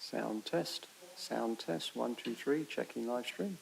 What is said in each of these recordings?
Sound test, 1, 2, 3, checking live stream.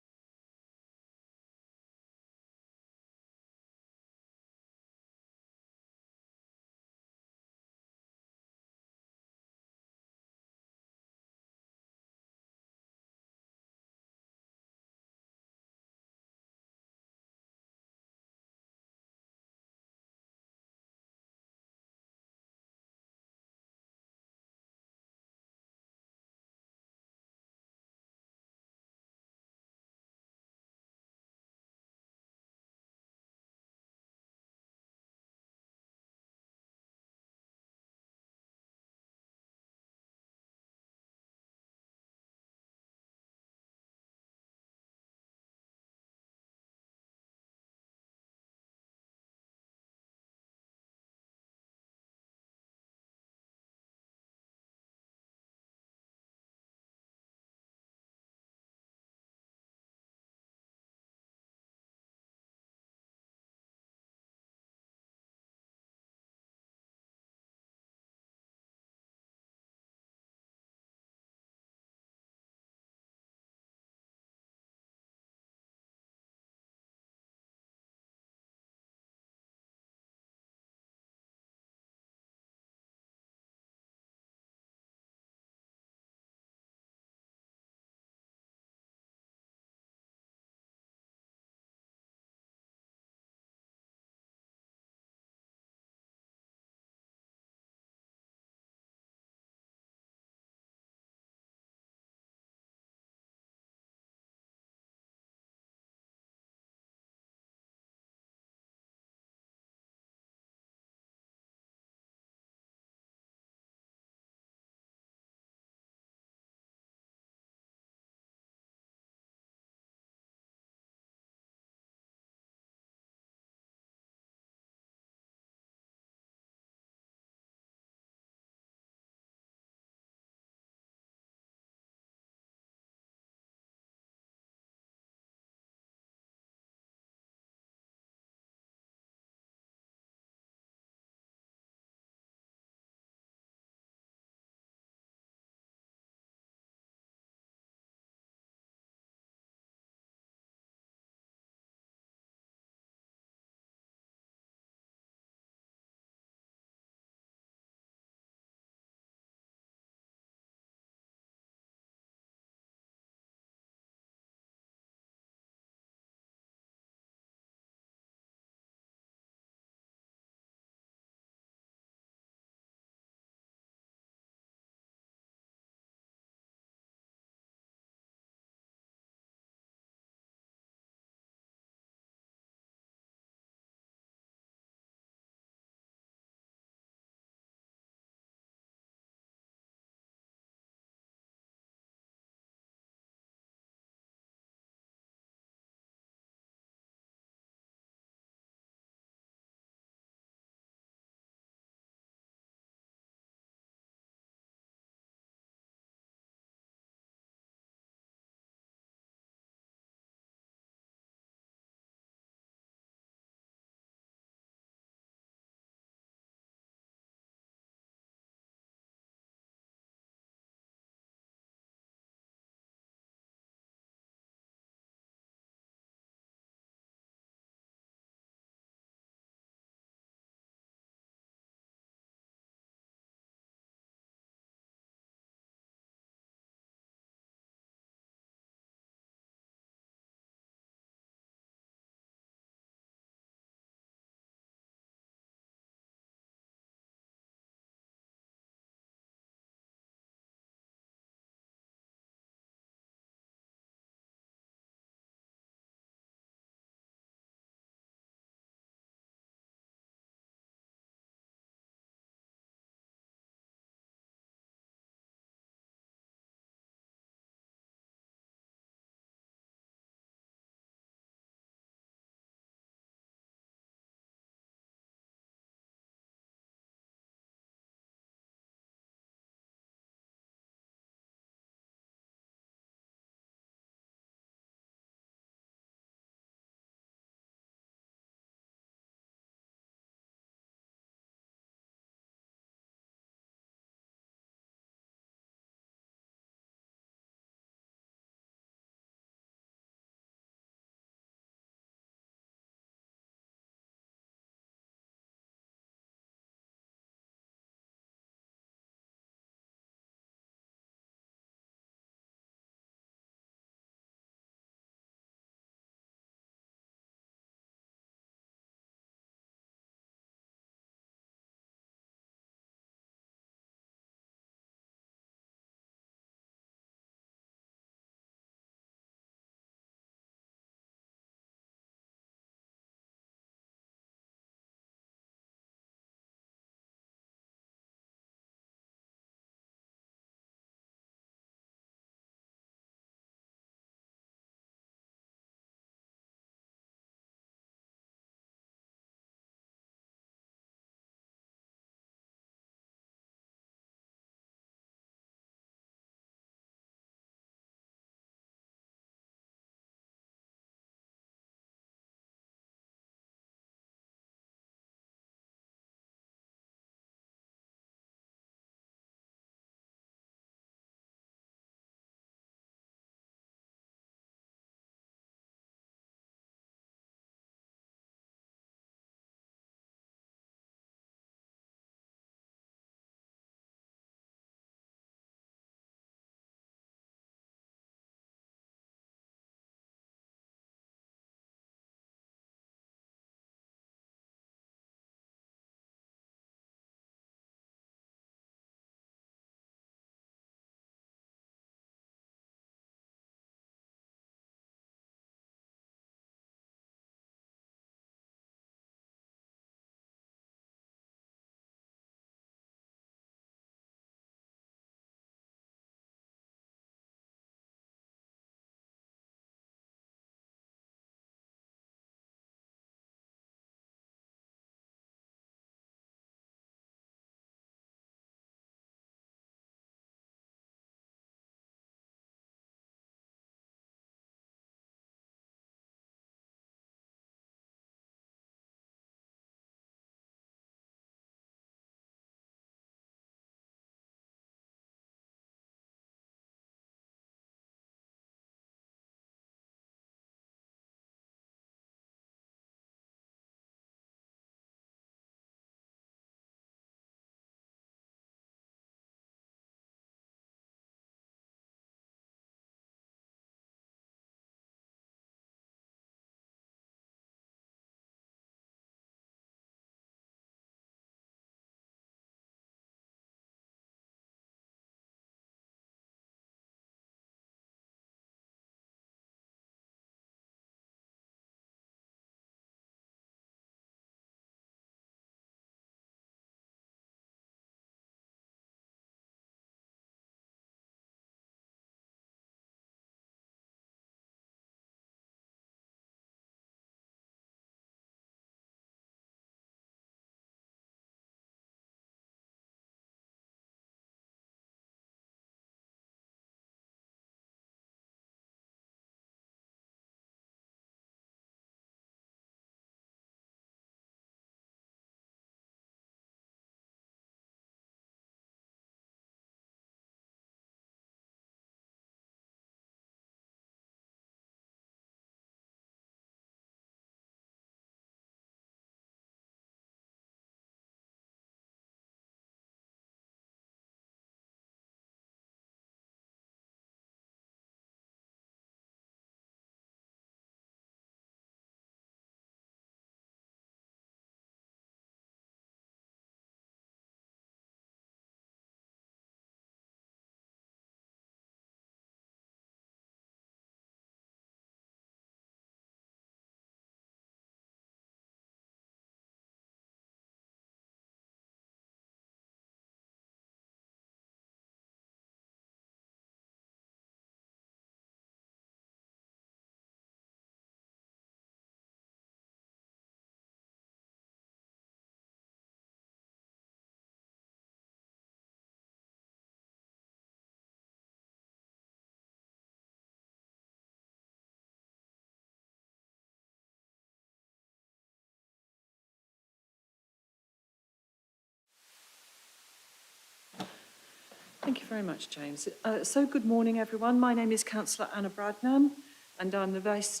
Thank you very much, James. So good morning, everyone. My name is Councillor Anna Bradnam, and I'm the Vice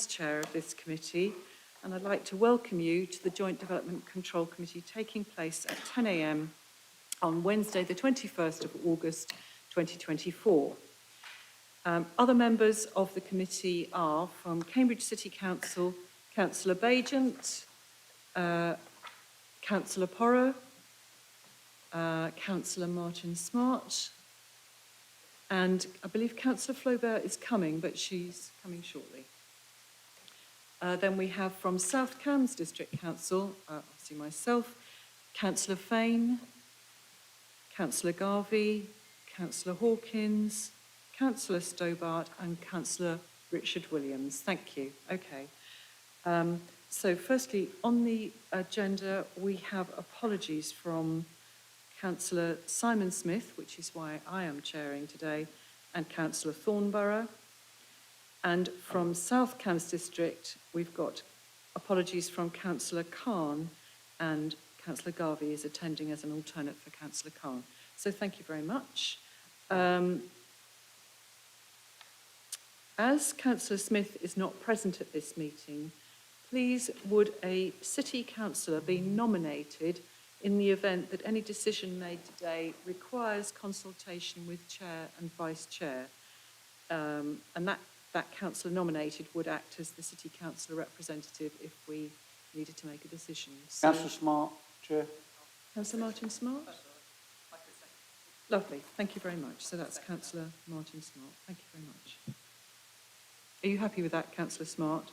Chair of this committee. And I'd like to welcome you to the Joint Development Control Committee taking place at 10 a.m. on Wednesday, the 21st of August, 2024. Other members of the committee are from Cambridge City Council, Councillor Bajent, Councillor Porrow, Councillor Martin Smart, and I believe Councillor Flaubert is coming, but she's coming shortly. Then we have from South Cambs District Council, obviously myself, Councillor Fain, Councillor Garvey, Councillor Hawkins, Councillor Stobart and Councillor Richard Williams. Thank you. Okay. So firstly, on the agenda, we have apologies from Councillor Simon Smith, which is why I am chairing today, and Councillor Thornborough. And from South Cambs District, we've got apologies from Councillor Khan, and Councillor Garvey is attending as an alternate for Councillor Khan. So thank you very much. As Councillor Smith is not present at this meeting, please would a City Councillor be nominated in the event that any decision made today requires consultation with Chair and Vice Chair. And that councillor nominated would act as the City Councillor representative if we needed to make a decision. So, Councillor Smart, Chair. Councillor Martin Smart? Lovely, thank you very much. So that's Councillor Martin Smart. Thank you very much. Are you happy with that, Councillor Smart?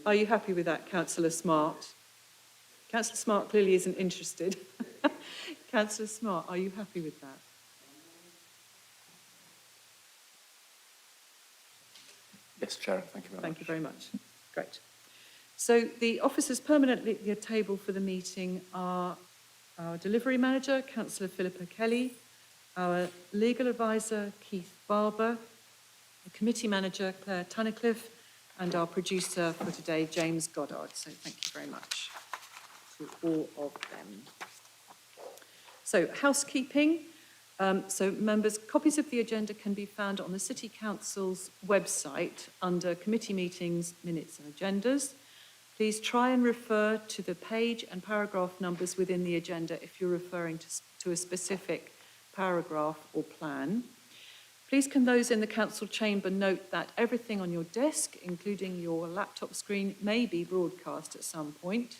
Are you happy with that, Councillor Smart? Councillor Smart clearly isn't interested. Councillor Smart, are you happy with that? Yes, Chair. Thank you very much. Thank you very much. Great. So the officers permanently at the table for the meeting are our delivery manager, Councillor Philippa Kelly, our legal advisor, Keith Barber, the committee manager, Claire Tunnicliffe, and our producer for today, James Goddard. So thank you very much to all of them. So housekeeping. So members, copies of the agenda can be found on the City Council's website under committee meetings, minutes and agendas. Please try and refer to the page and paragraph numbers within the agenda if you're referring to a specific paragraph or plan. Please can those in the council chamber note that everything on your desk, including your laptop screen, may be broadcast at some point.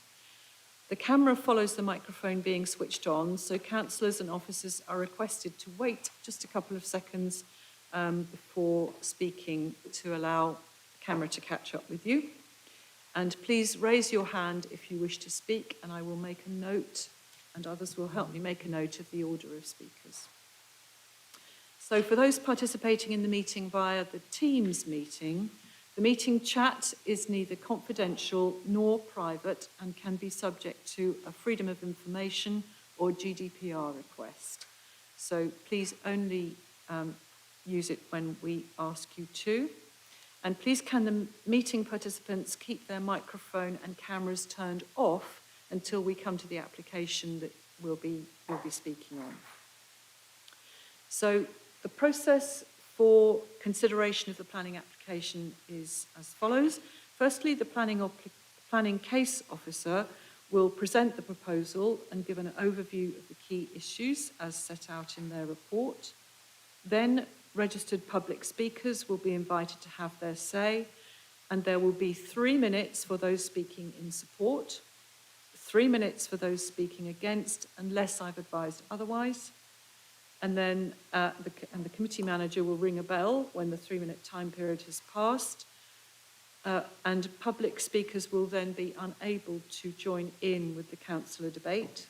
The camera follows the microphone being switched on, so councillors and officers are requested to wait just a couple of seconds before speaking to allow the camera to catch up with you. And please raise your hand if you wish to speak, and I will make a note, and others will help me make a note of the order of speakers. So for those participating in the meeting via the Teams meeting, the meeting chat is neither confidential nor private and can be subject to a Freedom of Information or GDPR request. So please only use it when we ask you to. And please can the meeting participants keep their microphone and cameras turned off until we come to the application that we'll be speaking on. So the process for consideration of the planning application is as follows. Firstly, the planning case officer will present the proposal and give an overview of the key issues as set out in their report. Then registered public speakers will be invited to have their say, and there will be 3 minutes for those speaking in support, 3 minutes for those speaking against, unless I've advised otherwise. And then the committee manager will ring a bell when the 3-minute time period has passed, and public speakers will then be unable to join in with the councillor debate.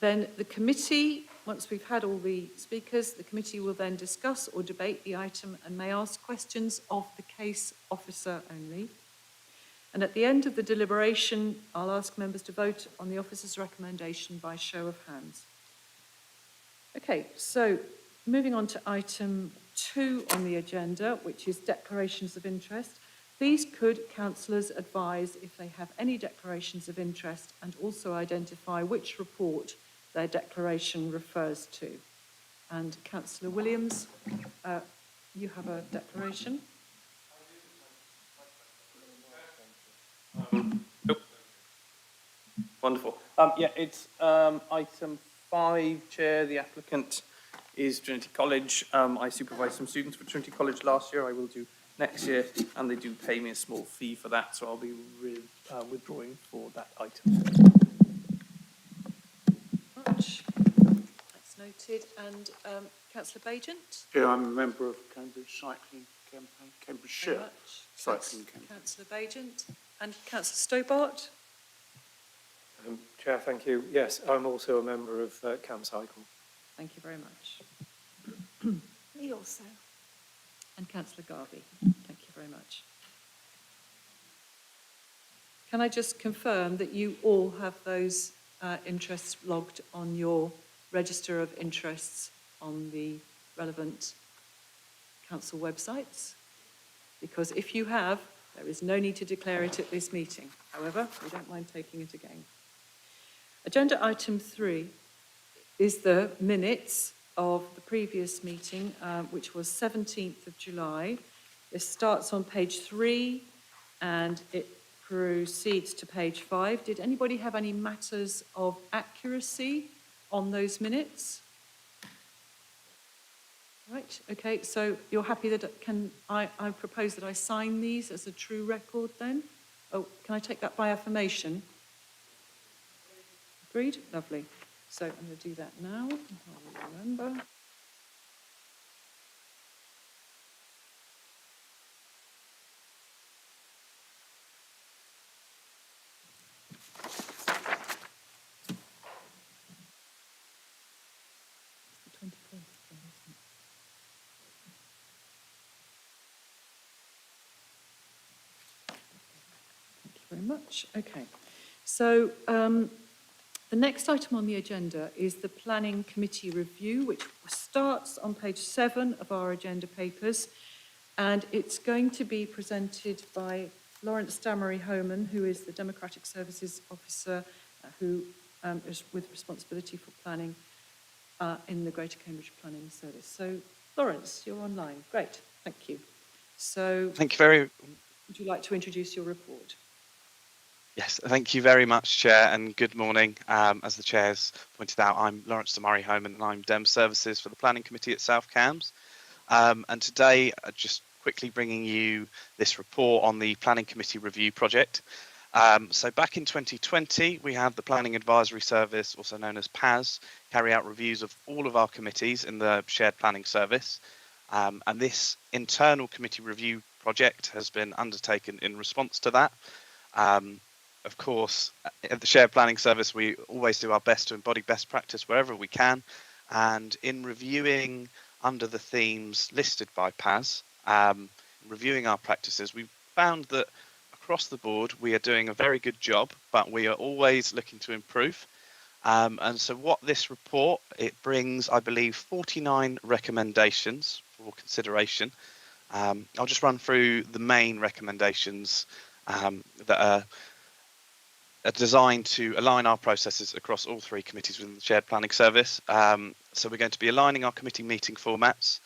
Then the committee, once we've had all the speakers, the committee will then discuss or debate the item and may ask questions of the case officer only. And at the end of the deliberation, I'll ask members to vote on the officer's recommendation by show of hands. Okay, so moving on to item 2 on the agenda, which is declarations of interest. Please could councillors advise if they have any declarations of interest and also identify which report their declaration refers to. And Councillor Williams, you have a declaration. Wonderful. Yeah, it's item 5, Chair. The applicant is Trinity College. I supervised some students for Trinity College last year. I will do next year, and they do pay me a small fee for that, so I'll be withdrawing for that item. Much. That's noted. And Councillor Bagent? Chair, I'm a member of Cambridge Cycling Campaign, Very Cambridgeshire much. Cycling Campaign. Councillor Bagent. And Councillor Stobart? Chair, thank you. Yes, I'm also a member of Camp Cycle. Thank you very much. Me also. And Councillor Garvey. Thank you very much. Can I just confirm that you all have those interests logged on your register of interests on the relevant council websites? Because if you have, there is no need to declare it at this meeting. However, we don't mind taking it again. Agenda item 3 is the minutes of the previous meeting, which was 17th of July. This starts on page 3 and it proceeds to page 5. Did anybody have any matters of accuracy on those minutes? Right, okay, so you're happy that I propose that I sign these as a true record then? Oh, can I take that by affirmation? Agreed? Lovely. So I'm going to do that now. I'll remember. Thank you very much. Okay. So the next item on the agenda is the Planning Committee review, which starts on page 7 of our agenda papers, and it's going to be presented by Lawrence Damery-Homan, who is the Democratic Services Officer, who is with responsibility for planning in the Greater Cambridge Planning Service. So, Lawrence, you're online. Great, thank you. So, thank you very. Would you like to introduce your report? Yes, thank you very much, Chair, and good morning. As the Chair's pointed out, I'm Lawrence Damery-Homan, and I'm Dem Services for the Planning Committee at South Cambs. And today, just quickly bringing you this report on the Planning Committee review project. So back in 2020, we had the Planning Advisory Service, also known as PAS, carry out reviews of all of our committees in the Shared Planning Service. And this internal committee review project has been undertaken in response to that. Of course, at the Shared Planning Service, we always do our best to embody best practice wherever we can. And in reviewing under the themes listed by PAS, reviewing our practices, we found that across the board, we are doing a very good job, but we are always looking to improve. And so what this report, it brings, I believe, 49 recommendations for consideration. I'll just run through the main recommendations that are designed to align our processes across all 3 committees within the Shared Planning Service. So we're going to be aligning our committee meeting formats,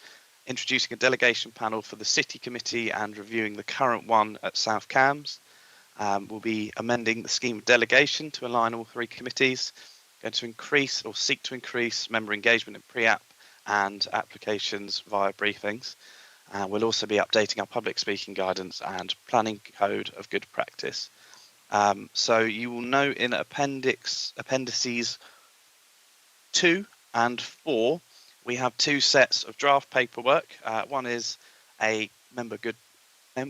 introducing a delegation panel for the City Committee and reviewing the current one at South Cambs. We'll be amending the scheme of delegation to align all 3 committees, going to increase or seek to increase member engagement in pre-app and applications via briefings. We'll also be updating our public speaking guidance and planning code of good practice. So you will note in appendices 2 and 4, we have 2 sets of draft paperwork. One is a member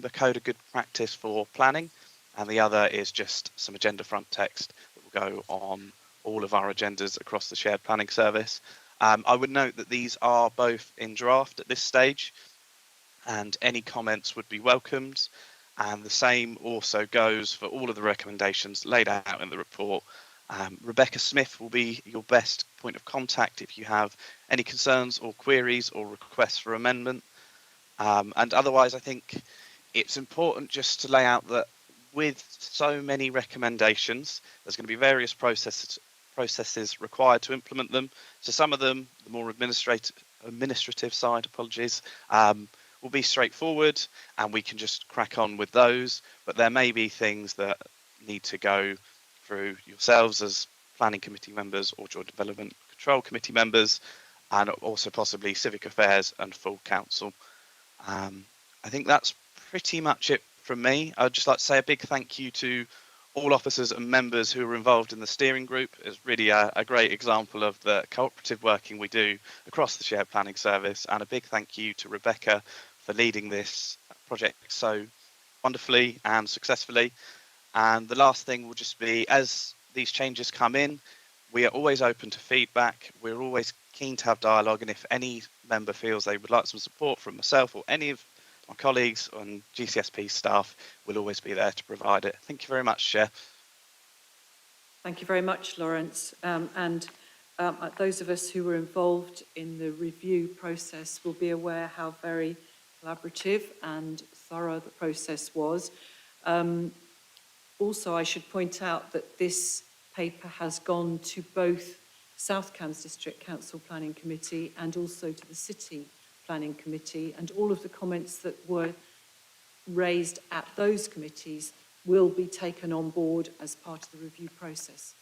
code of good practice for planning, and the other is just some agenda front text that will go on all of our agendas across the Shared Planning Service. I would note that these are both in draft at this stage, and any comments would be welcomed. And the same also goes for all of the recommendations laid out in the report. Rebecca Smith will be your best point of contact if you have any concerns or queries or requests for amendment. And otherwise, I think it's important just to lay out that with so many recommendations, there's going to be various processes required to implement them. So some of them, the more administrative side, apologies, will be straightforward and we can just crack on with those. But there may be things that need to go through yourselves as planning committee members or joint development control committee members, and also possibly civic affairs and full council. I think that's pretty much it from me. I'd just like to say a big thank you to all officers and members who were involved in the steering group. It's really a great example of the cooperative working we do across the Shared Planning Service, and a big thank you to Rebecca for leading this project so wonderfully and successfully. And the last thing will just be, as these changes come in, we are always open to feedback. We're always keen to have dialogue, and if any member feels they would like some support from myself or any of my colleagues and GCSP staff, will always be there to provide it. Thank you very much, Chair. Thank you very much, Lawrence. Those of us who were involved in the review process will be aware how very collaborative and thorough the process was. Also, I should point out that this paper has gone to both South Cambs District Council Planning Committee and also to the City Planning Committee, and all of the comments that were raised at those committees will be taken on board as part of the review process.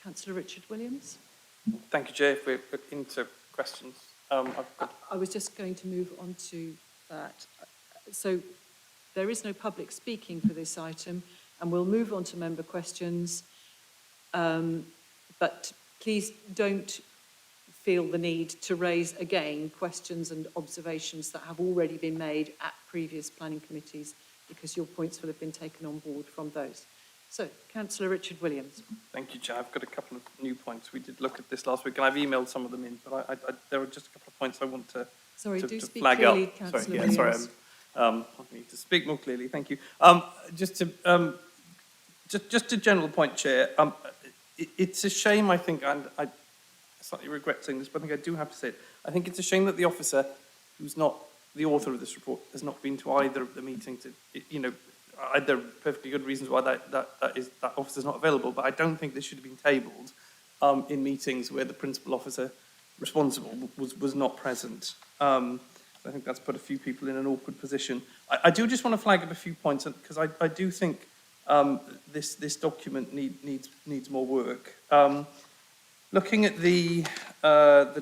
Councillor Richard Williams. Thank you, Chair. If we're into questions, I was just going to move on to that. So there is no public speaking for this item, and we'll move on to member questions. But please don't feel the need to raise again questions and observations that have already been made at previous planning committees, because your points will have been taken on board from those. So, Councillor Richard Williams. Thank you, Chair. I've got a couple of new points. We did look at this last week, and I've emailed some of them in, but there are just a couple of points I want to Speak flag clearly, up. Councillor Sorry, Williams. I need to speak more clearly. Thank you. Just a general point, Chair. It's a shame, I think, and I slightly regret saying this, but I think I do have to say it. I think it's a shame that the officer, who's not the author of this report, has not been to either of the meetings. There are perfectly good reasons why that officer's not available, but I don't think this should have been tabled in meetings where the principal officer responsible was not present. I think that's put a few people in an awkward position. I do just want to flag up a few points, because I do think this document needs more work. Looking at the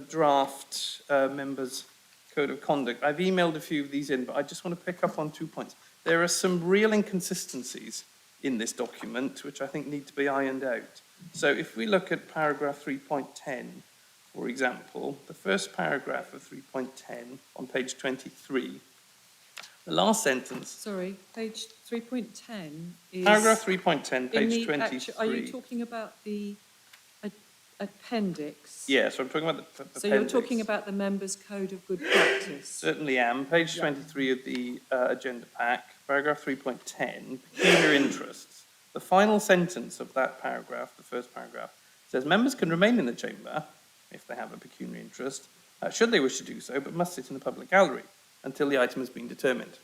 draft members' code of conduct, I've emailed a few of these in, but I just want to pick up on 2 points. There are some real inconsistencies in this document, which I think need to be ironed out. So if we look at paragraph 3.10, for example, the first paragraph of 3.10 on page 23, the last sentence. Sorry, page 3.10 is... Paragraph 3.10, page 23. Are you talking about the appendix? Yeah, so I'm talking about the appendix. So you're talking about the Members' Code of Good Practice? Certainly am. Page 23 of the agenda pack, paragraph 3.10, peculiar interests. The final sentence of that paragraph, the first paragraph, says members can remain in the chamber if they have a pecuniary interest, should they wish to do so, but must sit in the public gallery until the item has been determined.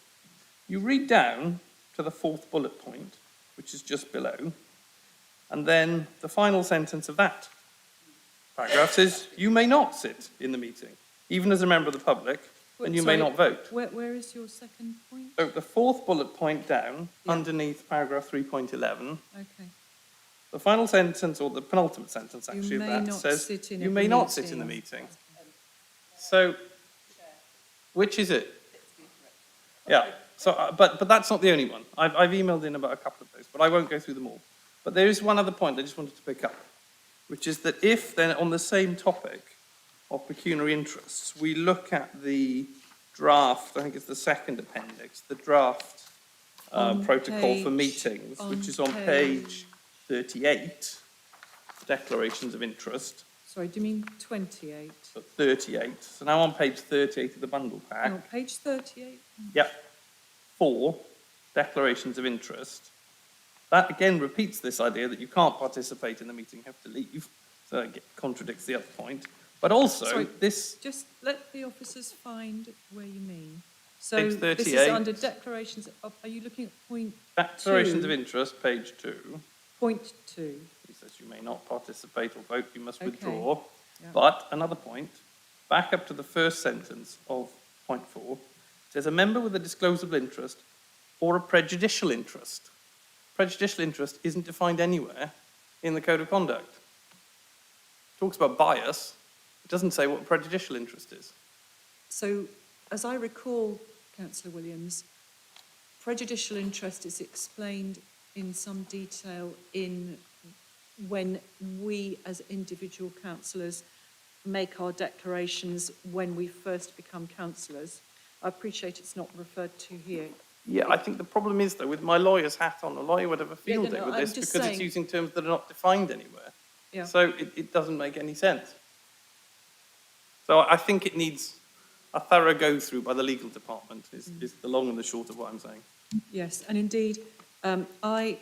You read down to the fourth bullet point, which is just below, and then the final sentence of that paragraph says you may not sit in the meeting, even as a member of the public, and you may not vote. Where is your second point? So the fourth bullet point down, underneath paragraph 3.11, Okay. the final sentence, or the penultimate sentence actually, You of may that not says sit in you every may not sit meeting. in the meeting. So, which is it? Yeah. So, but that's not the only one. I've emailed in about a couple of those, but I won't go through them all. But there is one other point I just wanted to pick up, which is that if then on the same topic of pecuniary interests, we look at the draft, I think it's the second appendix, the draft protocol for meetings, which is on page 38, declarations of interest. Sorry, do you mean 28? 38. So now on page 38 of the bundle pack. Oh, page 38? Yep. 4, declarations of interest. That again repeats this idea that you can't participate in the meeting, you have to leave. So it contradicts the other point. But also, Sorry, this... Just let the officers find where you mean. So Page this is 38. under declarations of, are you looking at Declarations Two. of interest, page 2. point 2? It says you may not participate or vote, you must Okay. withdraw. Yeah. But another point, back up to the first sentence of point 4, it says a member with a disclosable interest or a prejudicial interest. Prejudicial interest isn't defined anywhere in the Code of Conduct. It talks about bias. It doesn't say what prejudicial interest is. So, as I recall, Councillor Williams, prejudicial interest is explained in some detail in when we as individual councillors make our declarations when we first become councillors. I appreciate it's not referred to here. Yeah, I think the problem is, though, with my lawyer's hat on, a lawyer would have a field no, day no, with I'm this just because saying- it's using terms that are not defined anywhere. Yeah. So it doesn't make any sense. So I think it needs a thorough go-through by the legal department is the long and the short of what I'm saying. Yes, and indeed, I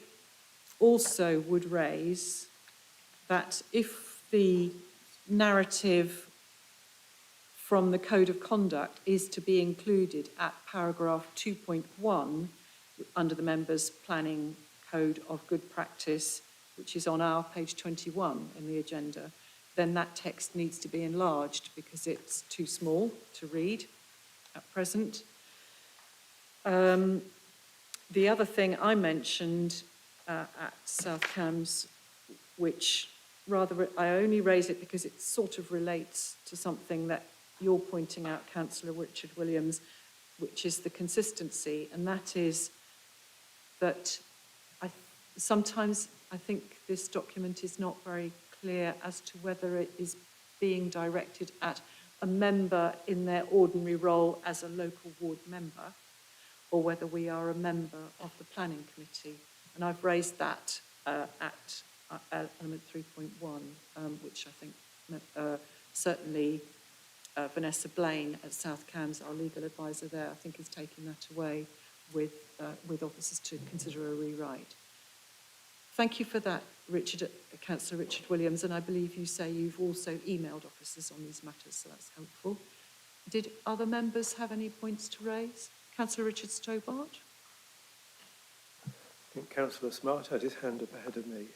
also would raise that if the narrative from the Code of Conduct is to be included at paragraph 2.1 under the Members' Planning Code of Good Practice, which is on our page 21 in the agenda, then that text needs to be enlarged because it's too small to read at present. The other thing I mentioned at South Cambs, which I only raise it because it sort of relates to something that you're pointing out, Councillor Richard Williams, which is the consistency, and that is that sometimes I think this document is not very clear as to whether it is being directed at a member in their ordinary role as a local ward member, or whether we are a member of the planning committee. And I've raised that at element 3.1, which I think certainly Vanessa Blaine at South Cambs, our legal advisor there, I think is taking that away with officers to consider a rewrite. Thank you for that, Councillor Richard Williams, and I believe you say you've also emailed officers on these matters, so that's helpful. Did other members have any points to raise? Councillor Richard Stobart? I think Councillor Smart had his hand up ahead of me.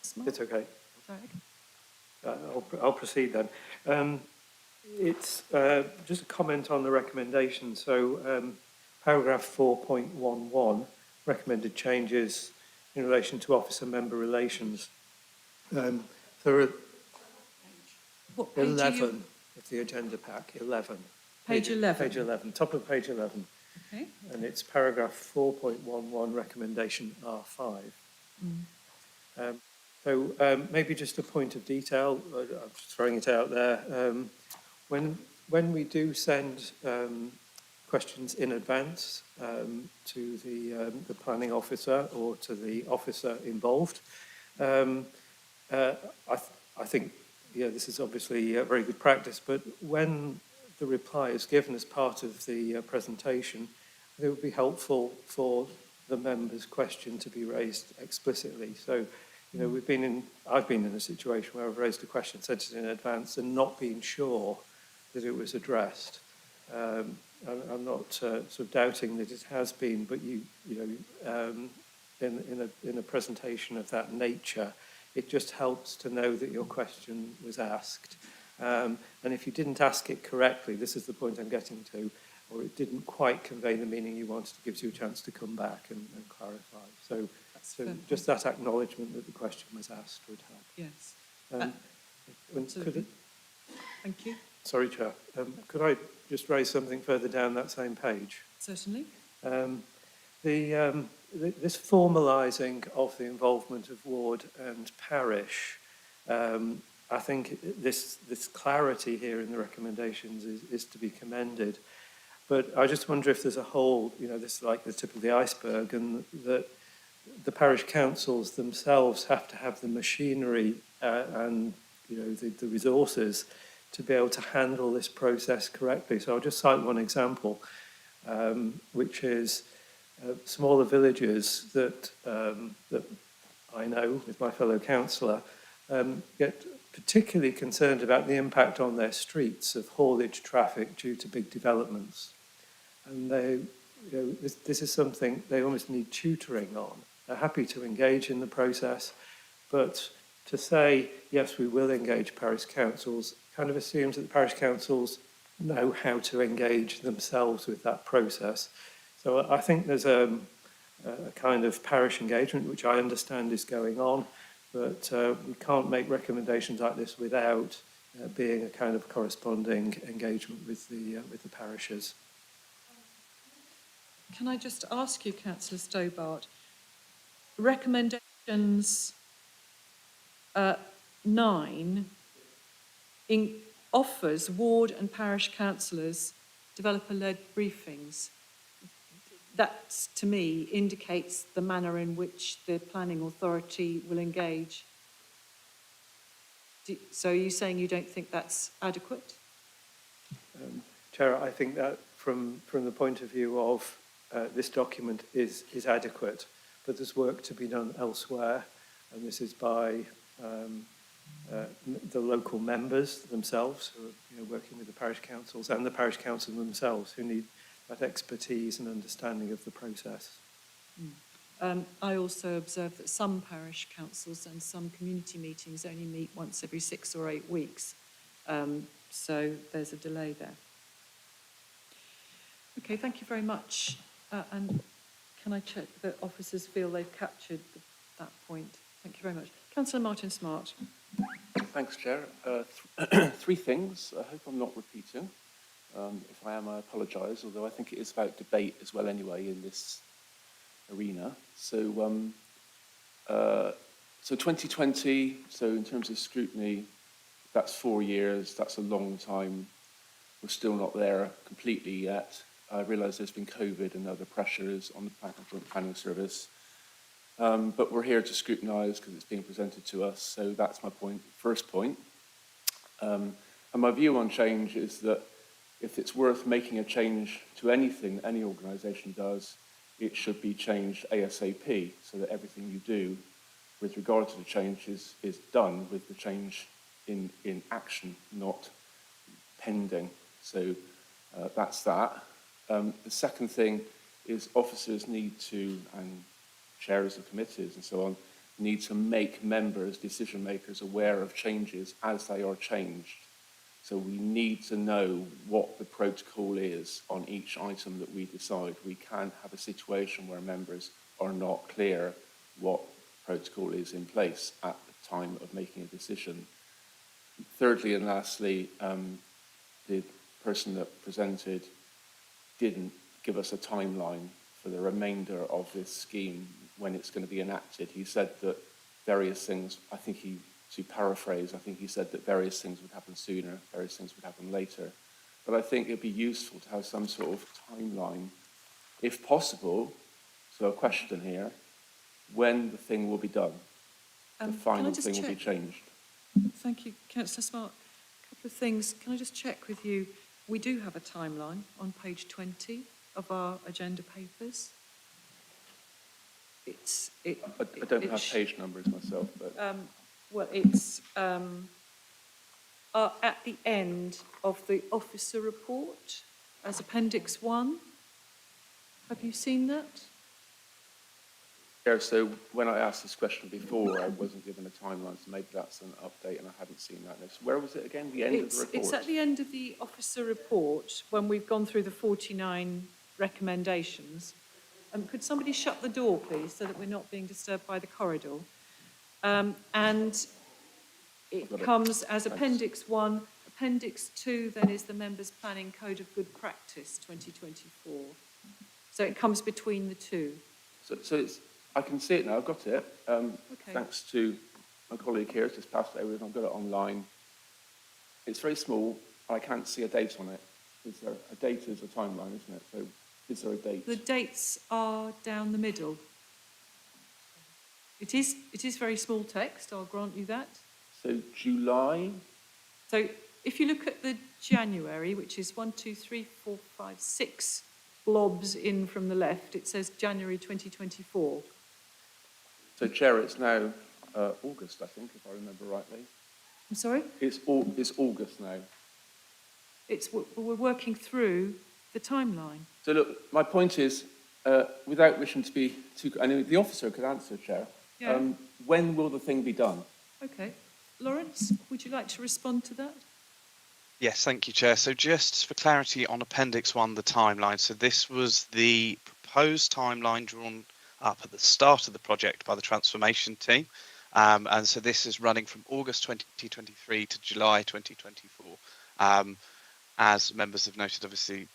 Smart? It's okay. Sorry. I'll proceed then. It's just a comment on the recommendation. So paragraph 4.11, recommended changes in relation to officer-member relations. There are What page are 11 you? of the agenda pack, 11. Page 11. Page 11, top of page 11. Okay. And it's paragraph 4.11, recommendation R5. So maybe just a point of detail, I'm just throwing it out there. When we do send questions in advance to the planning officer or to the officer involved, I think, this is obviously very good practice, but when the reply is given as part of the presentation, it would be helpful for the member's question to be raised explicitly. So, I've been in a situation where I've raised a question, sent it in advance, and not being sure that it was addressed. I'm not sort of doubting that it has been, but in a presentation of that nature, it just helps to know that your question was asked. And if you didn't ask it correctly, this is the point I'm getting to, or it didn't quite convey the meaning you wanted, it gives you a chance to come back and clarify. So just that acknowledgement that the question was asked would help. Yes. Could Thank you. sorry, Chair. Could I just raise something further down that same page? Certainly. This formalising of the involvement of ward and parish, I think this clarity here in the recommendations is to be commended. But I just wonder if there's a whole, this is like the tip of the iceberg, and that the parish councils themselves have to have the machinery and the resources to be able to handle this process correctly. So I'll just cite one example, which is smaller villages that I know with my fellow councillor get particularly concerned about the impact on their streets of haulage traffic due to big developments. and this is something they almost need tutoring on. They're happy to engage in the process, but to say, yes, we will engage parish councils kind of assumes that the parish councils know how to engage themselves with that process. So I think there's a kind of parish engagement, which I understand is going on, but we can't make recommendations like this without being a kind of corresponding engagement with the parishes. Can I just ask you, Councillor Stobart, recommendations 9 offers ward and parish councillors developer-led briefings. That, to me, indicates the manner in which the planning authority will engage. So are you saying you don't think that's adequate? Chair, I think that from the point of view of this document is adequate, but there's work to be done elsewhere, and this is by the local members themselves who are working with the parish councils and the parish council themselves who need that expertise and understanding of the process. I also observe that some parish councils and some community meetings only meet once every 6 or 8 weeks. So there's a delay there. Okay, thank you very much. And can I check that officers feel they've captured that point? Thank you very much. Councillor Martin Smart. Thanks, Chair. Three things. I hope I'm not repeating. If I am, I apologise, although I think it is about debate as well anyway in this arena. So 2020, so in terms of scrutiny, that's 4 years, that's a long time. We're still not there completely yet. I realise there's been COVID and other pressures on the Joint Planning Service. But we're here to scrutinise because it's being presented to us. So that's my point, first point. And my view on change is that if it's worth making a change to anything any organisation does, it should be changed ASAP so that everything you do with regard to the change is done with the change in action, not pending. So that's that. The second thing is officers need to, and chairs of committees and so on, need to make members, decision makers, aware of changes as they are changed. So we need to know what the protocol is on each item that we decide. We can't have a situation where members are not clear what protocol is in place at the time of making a decision. Thirdly and lastly, the person that presented didn't give us a timeline for the remainder of this scheme when it's going to be enacted. He said that various things, to paraphrase, I think he said that various things would happen sooner, various things would happen later. But I think it'd be useful to have some sort of timeline, if possible, so a question here, when the thing will be done, the final thing will be changed. Thank you, Councillor Smart. A couple of things. Can I just check with you? We do have a timeline on page 20 of our agenda papers. I don't have page numbers myself, but... Well, it's at the end of the officer report as Appendix 1. Have you seen that? Yeah, so when I asked this question before, I wasn't given a timeline, so maybe that's an update and I hadn't seen that. Where was it again? The end of the report? It's at the end of the officer report when we've gone through the 49 recommendations. Could somebody shut the door, please, so that we're not being disturbed by the corridor? And it comes as Appendix 1. Appendix 2 then is the Members' Planning Code of Good Practice 2024. So it comes between the two. So it's, I can see it now, I've got it. Okay. Thanks to my colleague here, it's just passed it over and I've got it online. It's very small, I can't see a date on it. Is there a date is a timeline, isn't it? So is there a date? The dates are down the middle. It is very small text, I'll grant you that. So July? So if you look at the January, which is 1, 2, 3, 4, 5, 6 blobs in from the left, it says January 2024. So Chair, it's now August, I think, if I remember rightly. I'm sorry? It's August now. We're working through The timeline. So look, my point is, without wishing to be too, I know the officer could answer, Chair. Yeah. When will the thing be done? Okay. Lawrence, would you like to respond to that? Yes, thank you, Chair. So just for clarity on Appendix 1, the timeline. So this was the proposed timeline drawn up at the start of the project by the transformation team. And so this is running from August 2023 to July 2024. As members have noted, obviously,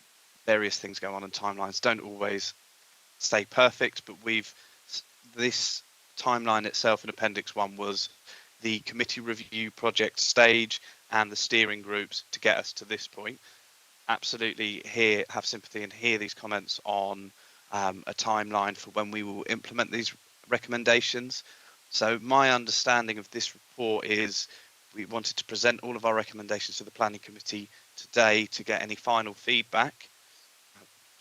various things go on and timelines don't always stay perfect, but this timeline itself in Appendix 1 was the committee review project stage and the steering groups to get us to this point. Absolutely have sympathy and hear these comments on a timeline for when we will implement these recommendations. So my understanding of this report is we wanted to present all of our recommendations to the planning committee today to get any final feedback.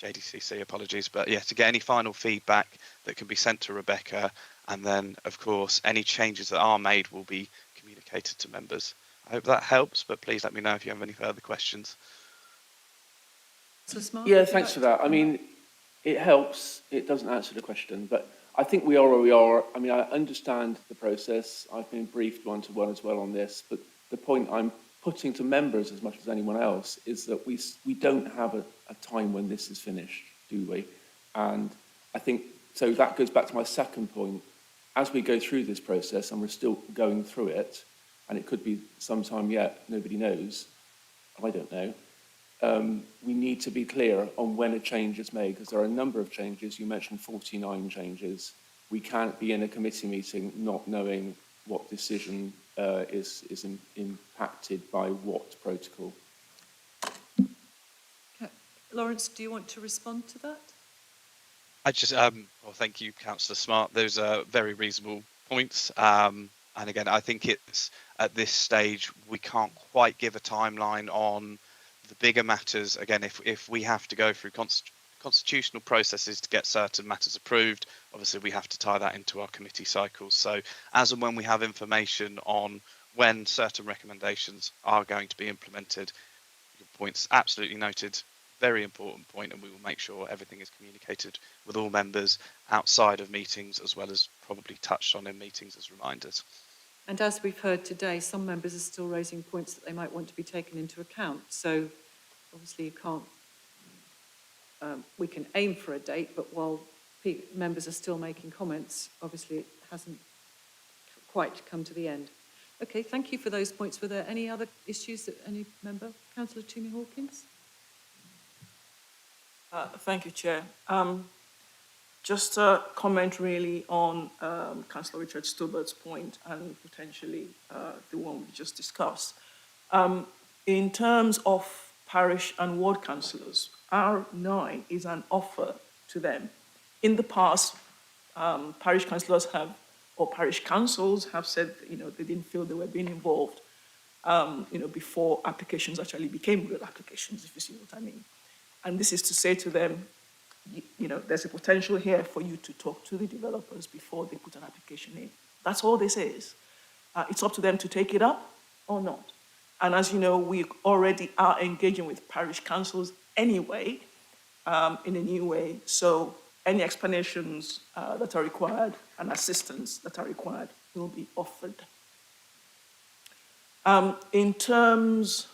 JDCC, apologies, but yeah, to get any final feedback that can be sent to Rebecca, and then of course any changes that are made will be communicated to members. I hope that helps, but please let me know if you have any further questions. So Smart? Yeah, thanks for that. I mean, it helps. It doesn't answer the question, but I think we are where we are. I mean, I understand the process. I've been briefed one-to-one as well on this, but the point I'm putting to members as much as anyone else is that we don't have a time when this is finished, do we? And I think, so that goes back to my second point. As we go through this process, and we're still going through it, and it could be some time yet, nobody knows, I don't know, we need to be clear on when a change is made, because there are a number of changes. You mentioned 49 changes. We can't be in a committee meeting not knowing what decision is impacted by what protocol. Okay. Lawrence, do you want to respond to that? I just, well, thank you, Councillor Smart. Those are very reasonable points. And again, I think it's at this stage, we can't quite give a timeline on the bigger matters. Again, if we have to go through constitutional processes to get certain matters approved, obviously we have to tie that into our committee cycles. So as and when we have information on when certain recommendations are going to be implemented, your point's absolutely noted, very important point, and we will make sure everything is communicated with all members outside of meetings, as well as probably touched on in meetings as reminders. And as we've heard today, some members are still raising points that they might want to be taken into account. So obviously you can't, we can aim for a date, but while members are still making comments, obviously it hasn't quite come to the end. Okay, thank you for those points. Were there any other issues that any member? Councillor Toomey Hawkins? Thank you, Chair. Just a comment really on Councillor Richard Stubert's point and potentially the one we just discussed. In terms of parish and ward councillors, R9 is an offer to them. In the past, parish councillors have, or parish councils have said, they didn't feel they were being involved, before applications actually became real applications, if you see what I mean. And this is to say to them, there's a potential here for you to talk to the developers before they put an application in. That's all this is. It's up to them to take it up or not. And as you know, we already are engaging with parish councils anyway, in a new way. So any explanations that are required and assistance that are required will be offered. In terms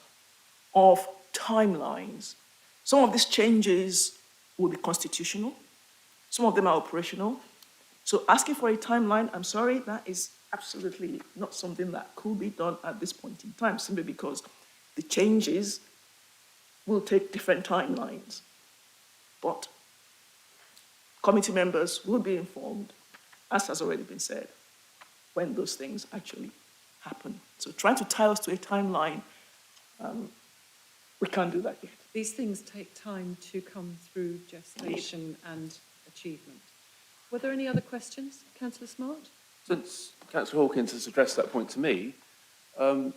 of timelines, some of these changes will be constitutional. Some of them are operational. So asking for a timeline, I'm sorry, that is absolutely not something that could be done at this point in time, simply because the changes will take different timelines. But committee members will be informed, as has already been said, when those things actually happen. So trying to tie us to a timeline, we can't do that yet. These things take time to come through gestation and achievement. Were there any other questions, Councillor Smart? Since Councillor Hawkins has addressed that point to me,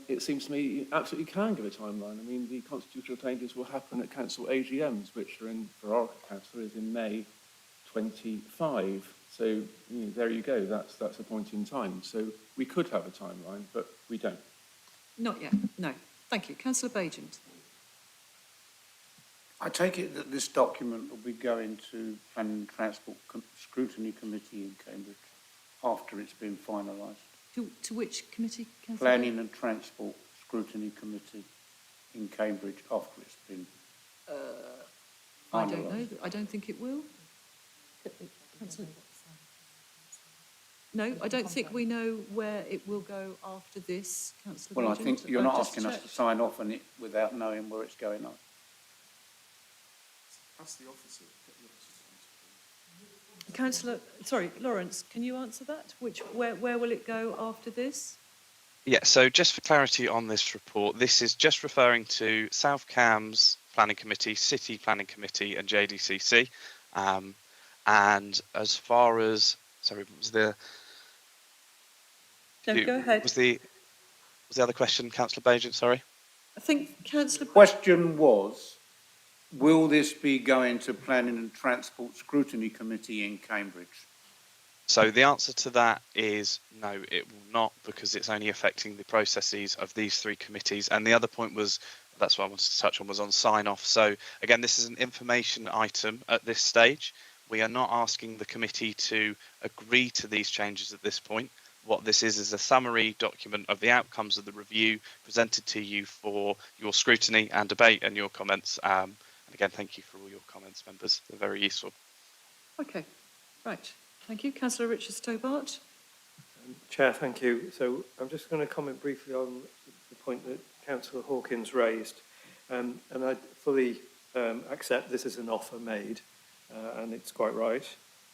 it seems to me you absolutely can give a timeline. I mean, the constitutional changes will happen at council AGMs, which are in, for our council, is in May 25. So there you go, that's a point in time. So we could have a timeline, but we don't. Not yet, no. Thank you. Councillor Bagent. I take it that this document will be going to Planning and Transport Scrutiny Committee in Cambridge after it's been finalised. To which committee, Councillor? Planning and Transport Scrutiny Committee in Cambridge after it's been I don't know. finalised. I don't think it will. Councillor? No, I don't think we know where it will go after this, Councillor Well, I Bagent. think you're I've not just asking us to checked. sign off on it without knowing where it's going on. That's the officer. Councillor, sorry, Lawrence, can you answer that? Where will it go after this? Yeah, so just for clarity on this report, this is just referring to South Cambs Planning Committee, City Planning Committee and JDCC. And as far as, sorry, what was the... No, go ahead. Was the other question, Councillor Bagent, sorry? I think Councillor... Question was, will this be going to Planning and Transport Scrutiny Committee in Cambridge? So the answer to that is no, it will not, because it's only affecting the processes of these three committees. And the other point was, that's what I wanted to touch on, was on sign-off. So again, this is an information item at this stage. We are not asking the committee to agree to these changes at this point. What this is a summary document of the outcomes of the review presented to you for your scrutiny and debate and your comments. And again, thank you for all your comments, members. They're very useful. Okay, right. Thank you. Councillor Richard Stobart. Chair, thank you. So I'm just going to comment briefly on the point that Councillor Hawkins raised. And I fully accept this is an offer made, and it's quite right.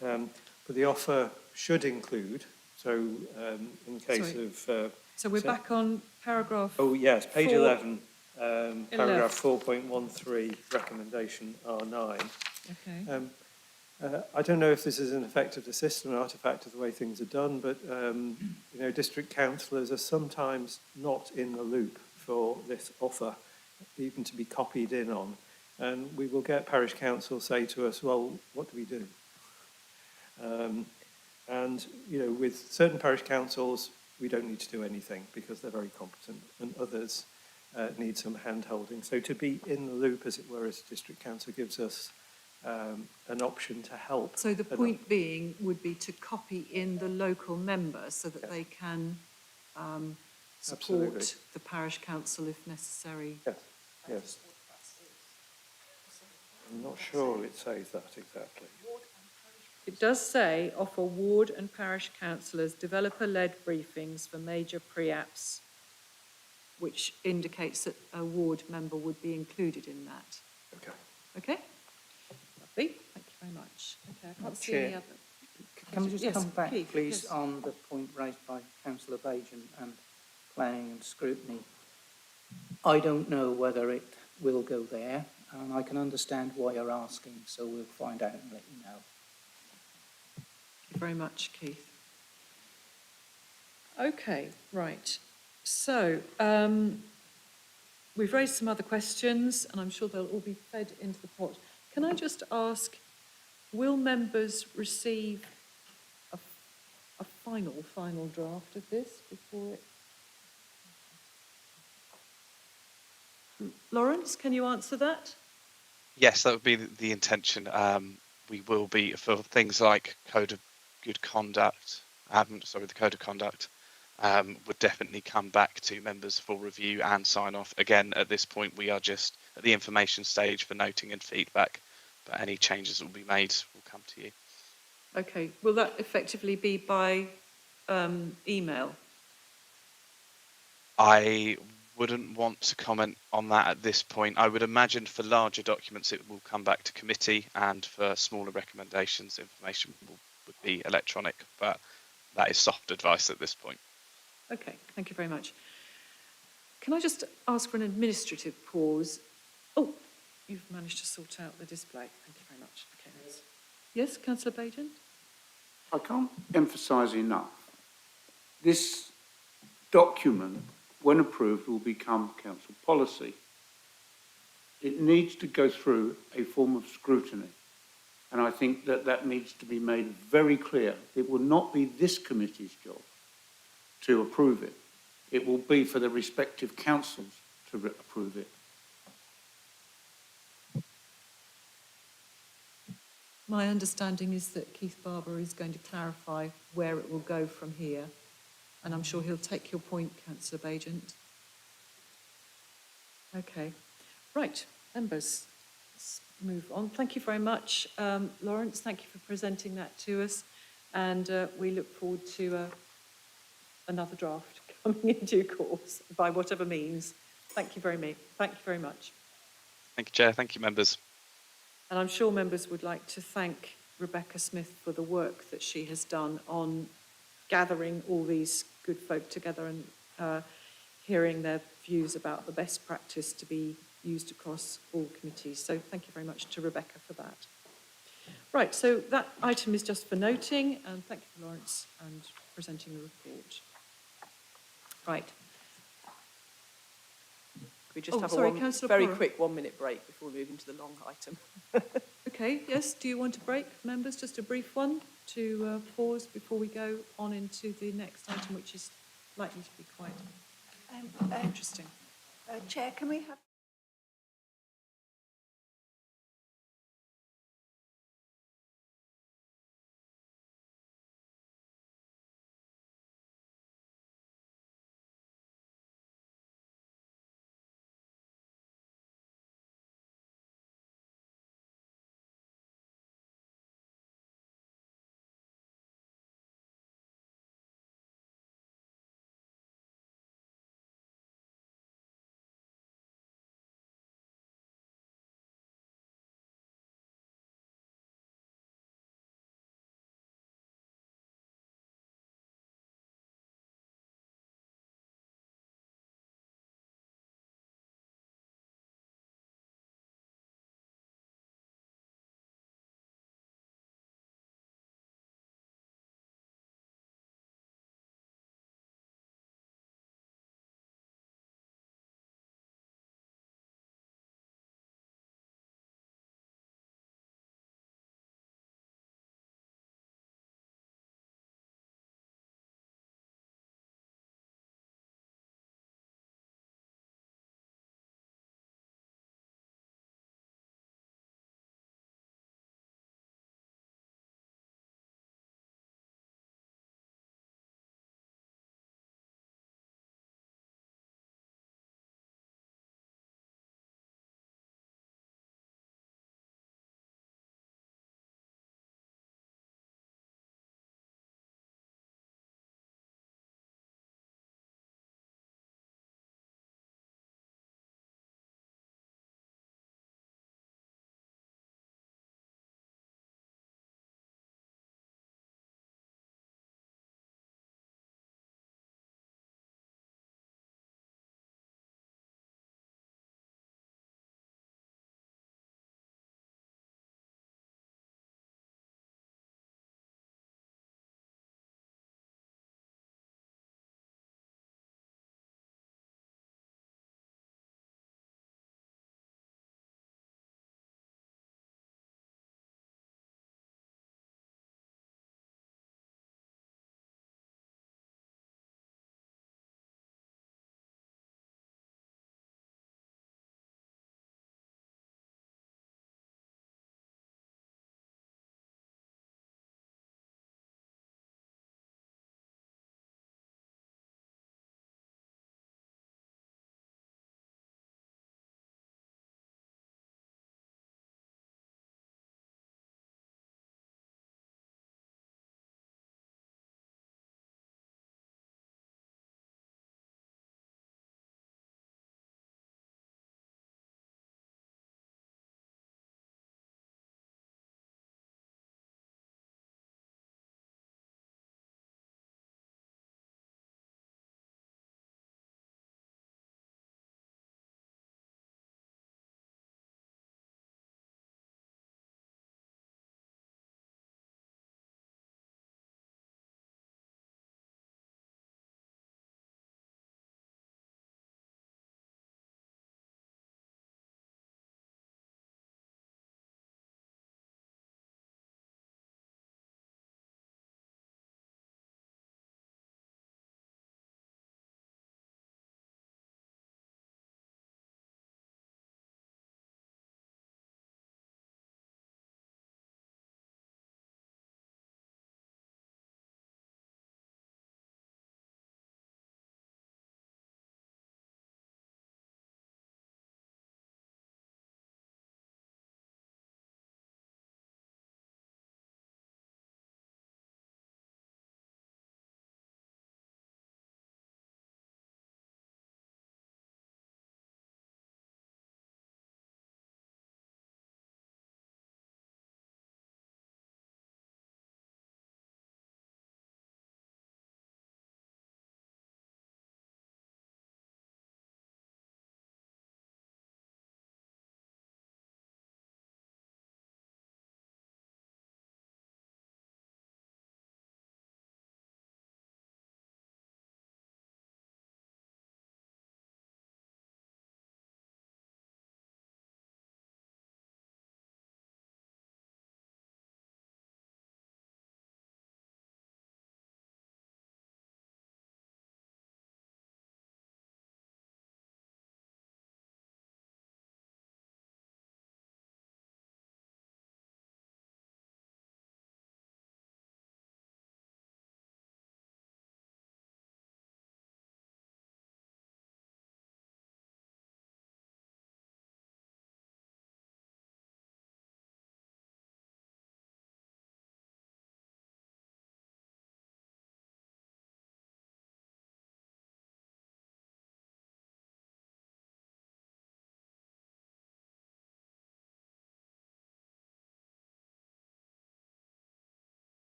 But the offer should include, so in case Sorry. of... So we're back on paragraph... Oh, yes, page 4. 11, paragraph 4.13, recommendation R9. Okay. I don't know if this is an effect of the system, an artefact of the way things are done, but you know, district councillors are sometimes not in the loop for this offer, even to be copied in on. And we will get parish council say to us, well, what do we do? And you know, with certain parish councils, we don't need to do anything because they're very competent, and others need some hand-holding. So to be in the loop, as it were, as district council gives us an option to help. So the point being would be to copy in the local members so that they can support Absolutely. the parish council if necessary. Yes, yes. I'm not sure it says that exactly. It does say offer ward and parish councillors developer-led briefings for major pre-apps, which indicates that a ward member would be included in that. Okay. Okay? Lovely. Thank you very much. Okay, I can't see Chair, any other. Can we just Yes, come back, Keith, please, yes. on the point raised by Councillor Bagent and planning and scrutiny? I don't know whether it will go there, and I can understand why you're asking, so we'll find out and let you know. Thank you very much, Keith. Okay, right. So, we've raised some other questions, and I'm sure they'll all be fed into the pot. Can I just ask, will members receive a final draft of this before it... Lawrence, can you answer that? Yes, that would be the intention. We will be, for things like Code of Good Conduct, the Code of Conduct, would definitely come back to members for review and sign off. Again, at this point, we are just at the information stage for noting and feedback, but any changes that will be made will come to you. Okay, will that effectively be by email? I wouldn't want to comment on that at this point. I would imagine for larger documents it will come back to committee, and for smaller recommendations information would be electronic, but that is soft advice at this point. Okay, thank you very much. Can I just ask for an administrative pause? Oh, you've managed to sort out the display. Thank you very much. Okay. Yes, Councillor Baden? I can't emphasise enough, this document, when approved, will become council policy. It needs to go through a form of scrutiny, and I think that that needs to be made very clear. It will not be this committee's job to approve it. It will be for the respective councils to approve it. My understanding is that Keith Barber is going to clarify where it will go from here, and I'm sure he'll take your point, Councillor Bagent. Okay, right, members, let's move on. Thank you very much, Lawrence. Thank you for presenting that to us, and we look forward to another draft coming in due course by whatever means. Thank you very much. Thank you, Chair. Thank you, members. And I'm sure members would like to thank Rebecca Smith for the work that she has done on gathering all these good folk together and hearing their views about the best practice to be used across all committees. So thank you very much to Rebecca for that. Right, so that item is just for noting, and thank you, Lawrence, and presenting the report. Right. We just have sorry, a Councillor very Porrer. quick 1 minute break before we move into the long item. Okay, yes, do you want a break, members? Just a brief one to pause before we go on into the next item, which is likely to be quite interesting. Chair, can we have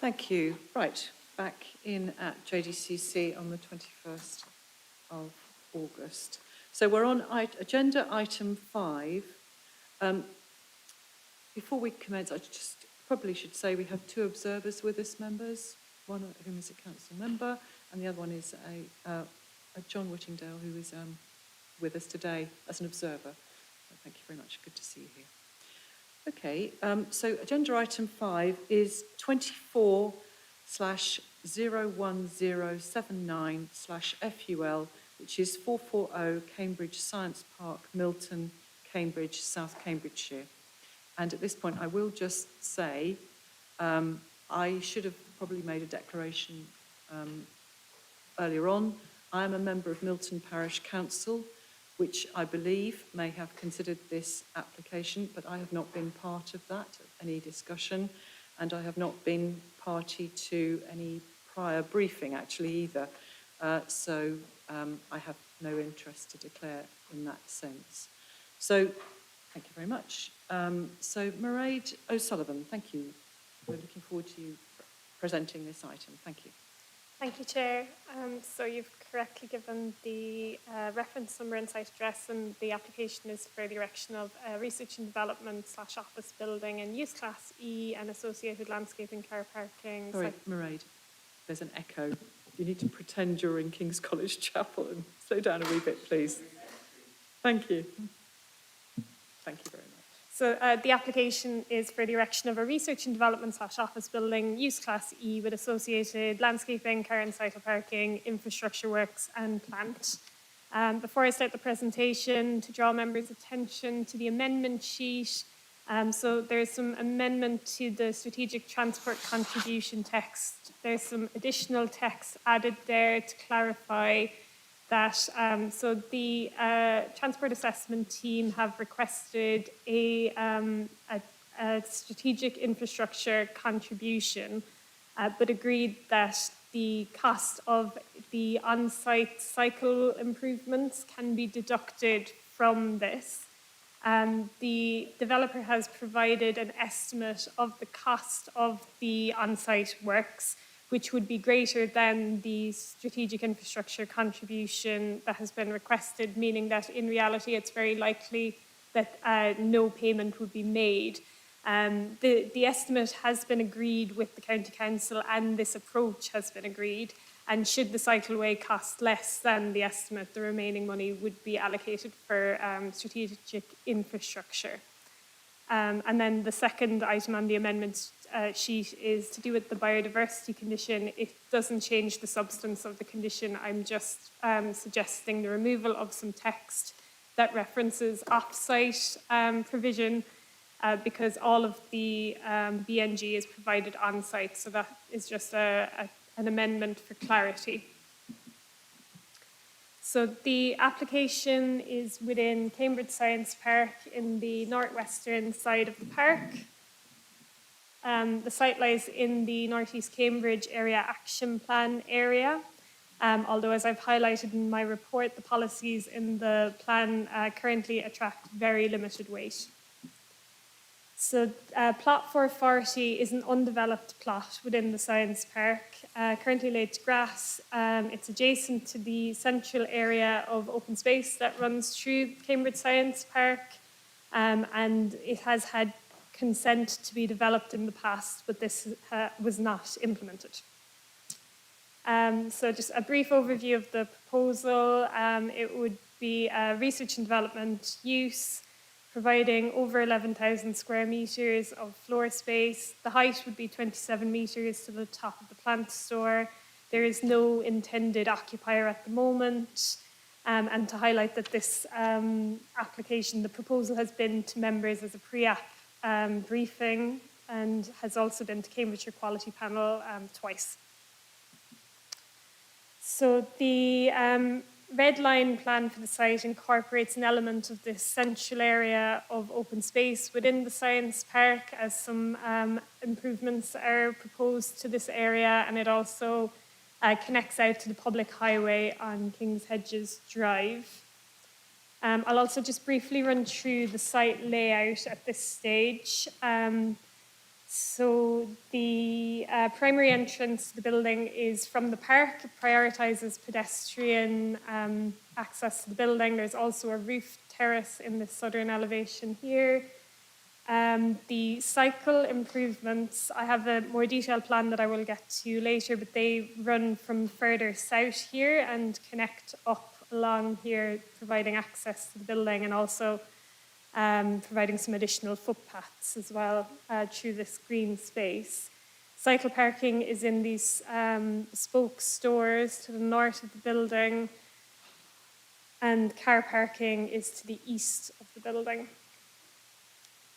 Thank you. Right, back in at JDCC on the 21st of August. So we're on agenda item 5. Before we commence, I just probably should say we have 2 observers with us, members, one of whom is a council member, and the other one is a John Whittingdale, who is with us today as an observer. So thank you very much. Good to see you here. Okay, so agenda item 5 is 24/01079/FUL, which is 440 Cambridge Science Park, Milton, Cambridge, South Cambridgeshire. And at this point, I will just say, I should have probably made a declaration earlier on. I am a member of Milton Parish Council, which I believe may have considered this application, but I have not been part of that, any discussion, and I have not been party to any prior briefing actually either. So I have no interest to declare in that sense. So thank you very much. So Mairead O'Sullivan, thank you. We're looking forward to you presenting this item. Thank you. Thank you, Chair. So you've correctly given the reference number and site address, and the application is for the erection of a research and development / office building in use class E and associated landscaping, car parking. Sorry, Mairead, there's an echo. You need to pretend you're in King's College Chapel and slow down a wee bit, please. Thank you. Thank you very much. So the application is for the erection of a research and development / office building, use class E, with associated landscaping, car and cycle parking, infrastructure works and plant. Before I start the presentation, to draw members' attention to the amendment sheet. So there's some amendment to the strategic transport contribution text. There's some additional text added there to clarify that. So the transport assessment team have requested a strategic infrastructure contribution, but agreed that the cost of the on-site cycle improvements can be deducted from this. The developer has provided an estimate of the cost of the on-site works, which would be greater than the strategic infrastructure contribution that has been requested, meaning that in reality it's very likely that no payment would be made. The estimate has been agreed with the County Council, and this approach has been agreed, and should the cycleway cost less than the estimate, the remaining money would be allocated for strategic infrastructure. And then the second item on the amendment sheet is to do with the biodiversity condition. It doesn't change the substance of the condition. I'm just suggesting the removal of some text that references off-site provision, because all of the BNG is provided on-site. So that is just an amendment for clarity. So the application is within Cambridge Science Park in the northwestern side of the park. The site lies in the North East Cambridge Area Action Plan area, although as I've highlighted in my report, the policies in the plan currently attract very limited weight. So plot 440 is an undeveloped plot within the Science Park, currently laid to grass. It's adjacent to the central area of open space that runs through Cambridge Science Park, and it has had consent to be developed in the past, but this was not implemented. So just a brief overview of the proposal. It would be a research and development use, providing over 11,000 square metres of floor space. The height would be 27 metres to the top of the plant store. There is no intended occupier at the moment. And to highlight that this application, the proposal has been to members as a pre-app briefing, and has also been to Cambridgeshire Quality Panel twice. So the red line plan for the site incorporates an element of this central area of open space within the Science Park, as some improvements are proposed to this area, and it also connects out to the public highway on King's Hedges Drive. I'll also just briefly run through the site layout at this stage. So the primary entrance to the building is from the park. It prioritises pedestrian access to the building. There's also a roof terrace in the southern elevation here. The cycle improvements, I have a more detailed plan that I will get to later, but they run from further south here and connect up along here, providing access to the building and also providing some additional footpaths as well through this green space. Cycle parking is in these bespoke stores to the north of the building, and car parking is to the east of the building.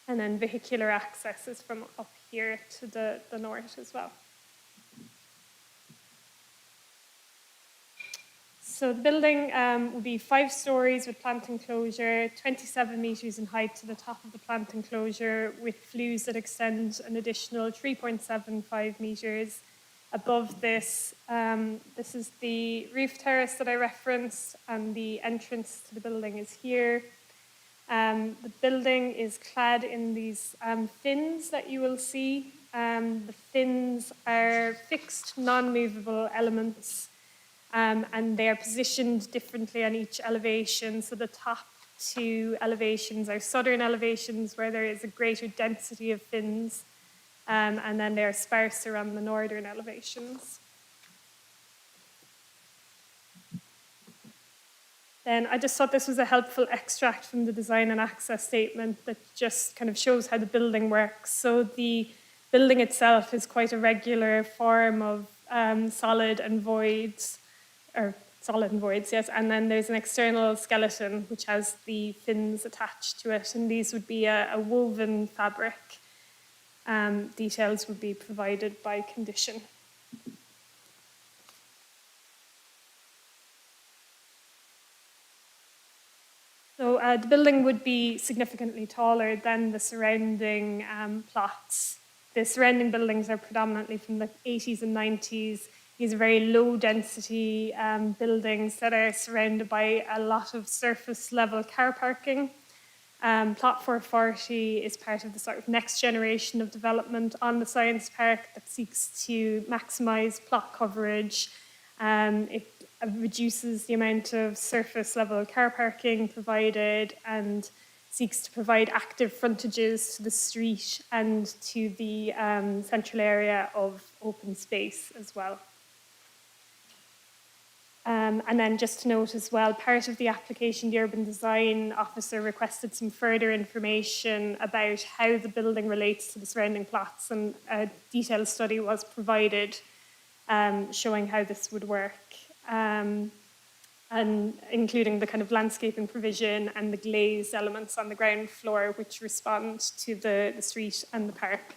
And then vehicular access is from up here to the north as well. So the building will be 5 stories with plant enclosure, 27 metres in height to the top of the plant enclosure, with flues that extend an additional 3.75 metres. Above this, this is the roof terrace that I referenced, and the entrance to the building is here. The building is clad in these fins that you will see. The fins are fixed, non-movable elements, and they are positioned differently on each elevation. So the top 2 elevations are southern elevations where there is a greater density of fins, and then they are sparser on the northern elevations. Then I just thought this was a helpful extract from the design and access statement that just kind of shows how the building works. So the building itself is quite a regular form of solid and voids, yes, and then there's an external skeleton which has the fins attached to it, and these would be a woven fabric. Details would be provided by condition. So the building would be significantly taller than the surrounding plots. The surrounding buildings are predominantly from the 80s and 90s. These are very low density buildings that are surrounded by a lot of surface level car parking. Plot 440 is part of the sort of next generation of development on the Science Park that seeks to maximise plot coverage. It reduces the amount of surface level car parking provided and seeks to provide active frontages to the street and to the central area of open space as well. And then just to note as well, part of the application, the urban design officer requested some further information about how the building relates to the surrounding plots, and a detailed study was provided showing how this would work, and including the kind of landscaping provision and the glazed elements on the ground floor which respond to the street and the park,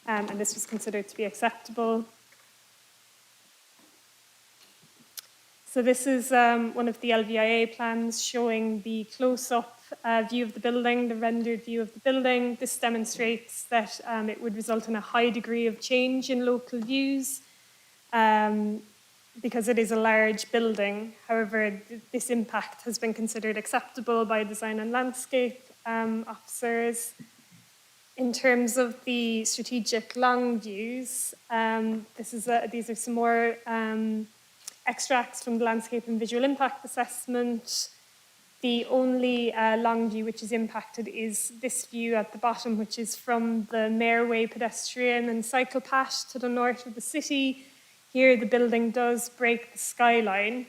and this was considered to be acceptable. So this is one of the LVIA plans showing the close-up view of the building, the rendered view of the building. This demonstrates that it would result in a high degree of change in local views because it is a large building. However, this impact has been considered acceptable by design and landscape officers. In terms of the strategic long views, these are some more extracts from the landscape and visual impact assessment. The only long view which is impacted is this view at the bottom, which is from the Mareway pedestrian and cycle path to the north of the city. Here the building does break the skyline,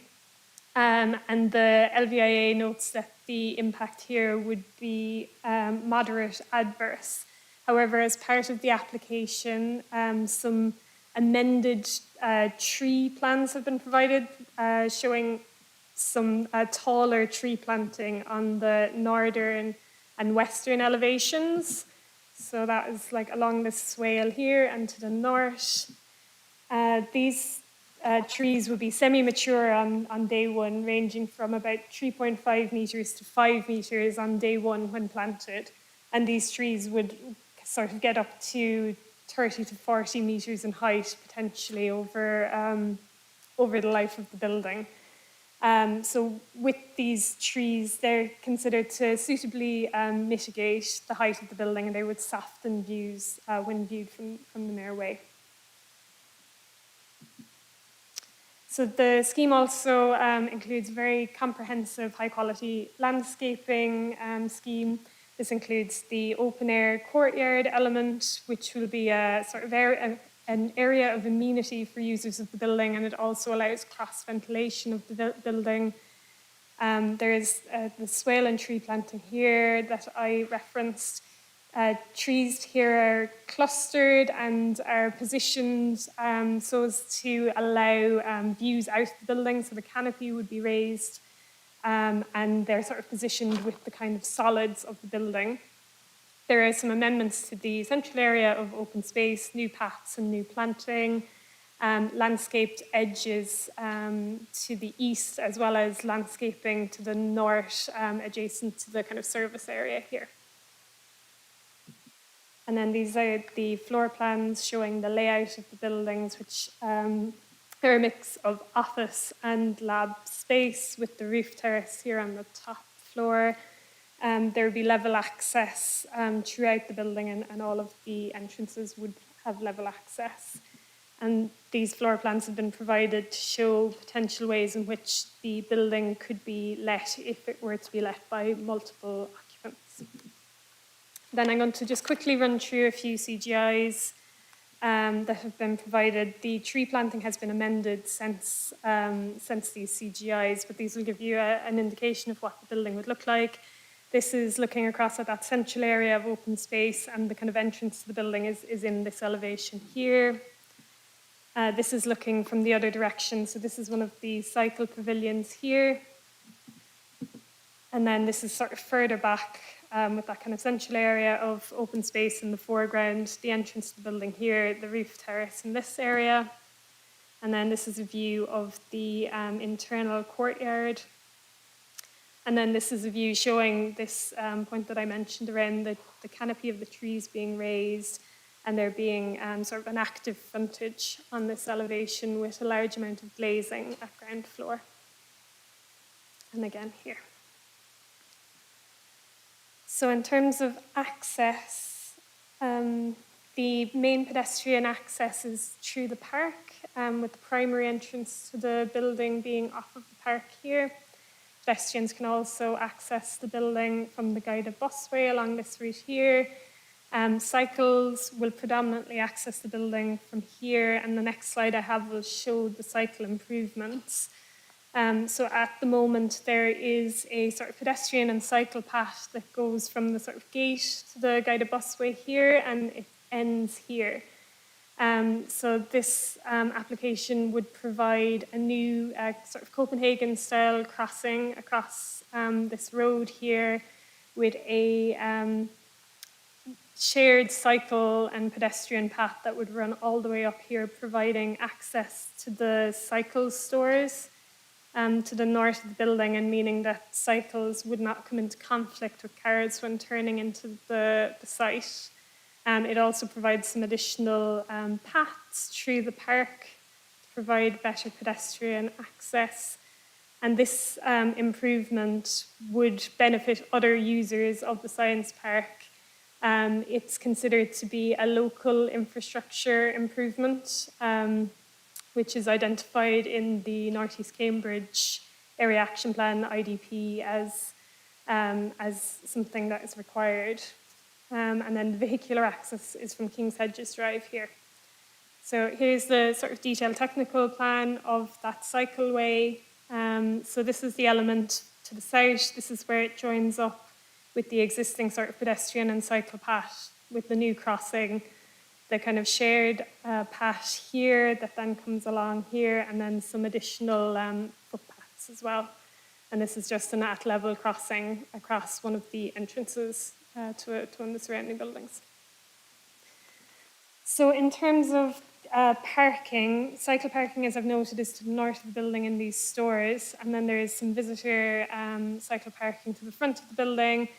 and the LVIA notes that the impact here would be moderate adverse. However, as part of the application, some amended tree plans have been provided showing some taller tree planting on the northern and western elevations. So that is like along this swale here and to the north. These trees will be semi-mature on day one, ranging from about 3.5 metres to 5 metres on day one when planted. And these trees would sort of get up to 30 to 40 metres in height, potentially over the life of the building. So with these trees, they're considered to suitably mitigate the height of the building, and they would soften views when viewed from the Mayor Way. So the scheme also includes very comprehensive, high-quality landscaping scheme. This includes the open-air courtyard element, which will be a sort of an area of amenity for users of the building, and it also allows cross-ventilation of the building. There is the swale and tree planting here that I referenced. Trees here are clustered and are positioned so as to allow views out of the building, so the canopy would be raised, and they're sort of positioned with the kind of solids of the building. There are some amendments to the central area of open space, new paths and new planting, landscaped edges to the east, as well as landscaping to the north, adjacent to the kind of service area here. And then these are the floor plans showing the layout of the buildings, which they're a mix of office and lab space with the roof terrace here on the top floor. There would be level access throughout the building, and all of the entrances would have level access. And these floor plans have been provided to show potential ways in which the building could be let if it were to be let by multiple occupants. Then I'm going to just quickly run through a few CGIs that have been provided. The tree planting has been amended since these CGIs, but these will give you an indication of what the building would look like. This is looking across at that central area of open space, and the kind of entrance to the building is in this elevation here. This is looking from the other direction, so this is one of the cycle pavilions here. And then this is sort of further back with that kind of central area of open space in the foreground, the entrance to the building here, the roof terrace in this area. And then this is a view of the internal courtyard. And then this is a view showing this point that I mentioned around the canopy of the trees being raised, and there being sort of an active frontage on this elevation with a large amount of glazing at ground floor. And again here. So in terms of access, the main pedestrian access is through the park, with the primary entrance to the building being off of the park here. Pedestrians can also access the building from the guided busway along this route here. Cycles will predominantly access the building from here, and the next slide I have will show the cycle improvements. So at the moment there is a sort of pedestrian and cycle path that goes from the sort of gate to the guided busway here, and it ends here. So this application would provide a new sort of Copenhagen-style crossing across this road here with a shared cycle and pedestrian path that would run all the way up here, providing access to the cycle stores to the north of the building, and meaning that cycles would not come into conflict with cars when turning into the site. It also provides some additional paths through the park to provide better pedestrian access. And this improvement would benefit other users of the Science Park. It's considered to be a local infrastructure improvement, which is identified in the North East Cambridge Area Action Plan, IDP, as something that is required. And then the vehicular access is from King's Hedges Drive here. So here's the sort of detailed technical plan of that cycleway. So this is the element to the south. This is where it joins up with the existing sort of pedestrian and cycle path with the new crossing, the kind of shared path here that then comes along here, and then some additional footpaths as well. And this is just an at-level crossing across one of the entrances to one of the surrounding buildings. So in terms of parking, cycle parking, as I've noted, is to the north of the building in these stores, and then there is some visitor cycle parking to the front of the building.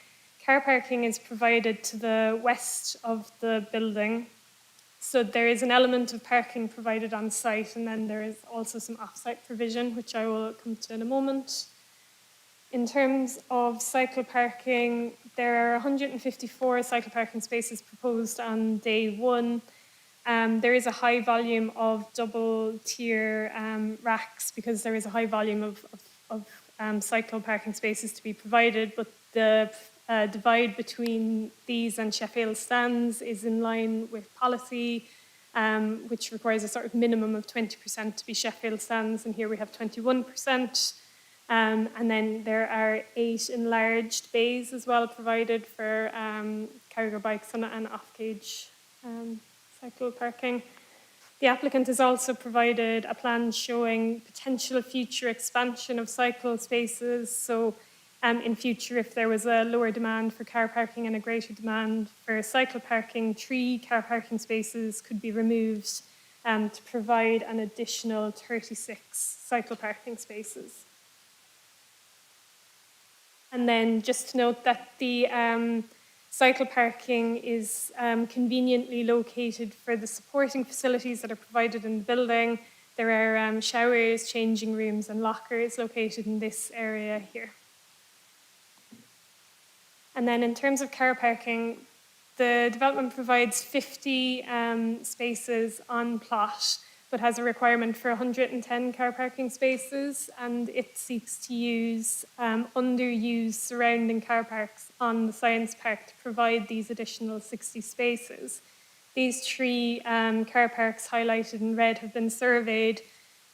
Car parking is provided to the west of the building. So there is an element of parking provided on site, and then there is also some off-site provision, which I will come to in a moment. In terms of cycle parking, there are 154 cycle parking spaces proposed on day one. There is a high volume of double-tier racks because there is a high volume of cycle parking spaces to be provided, but the divide between these and Sheffield stands is in line with policy, which requires a sort of minimum of 20% to be Sheffield stands, and here we have 21%. And then there are 8 enlarged bays as well provided for cargo bikes and off-cage cycle parking. The applicant has also provided a plan showing potential future expansion of cycle spaces. So in future, if there was a lower demand for car parking and a greater demand for cycle parking, 3 car parking spaces could be removed to provide an additional 36 cycle parking spaces. And then just to note that the cycle parking is conveniently located for the supporting facilities that are provided in the building. There are showers, changing rooms and lockers located in this area here. And then in terms of car parking, the development provides 50 spaces on plot, but has a requirement for 110 car parking spaces, and it seeks to use underused surrounding car parks on the Science Park to provide these additional 60 spaces. These 3 car parks highlighted in red have been surveyed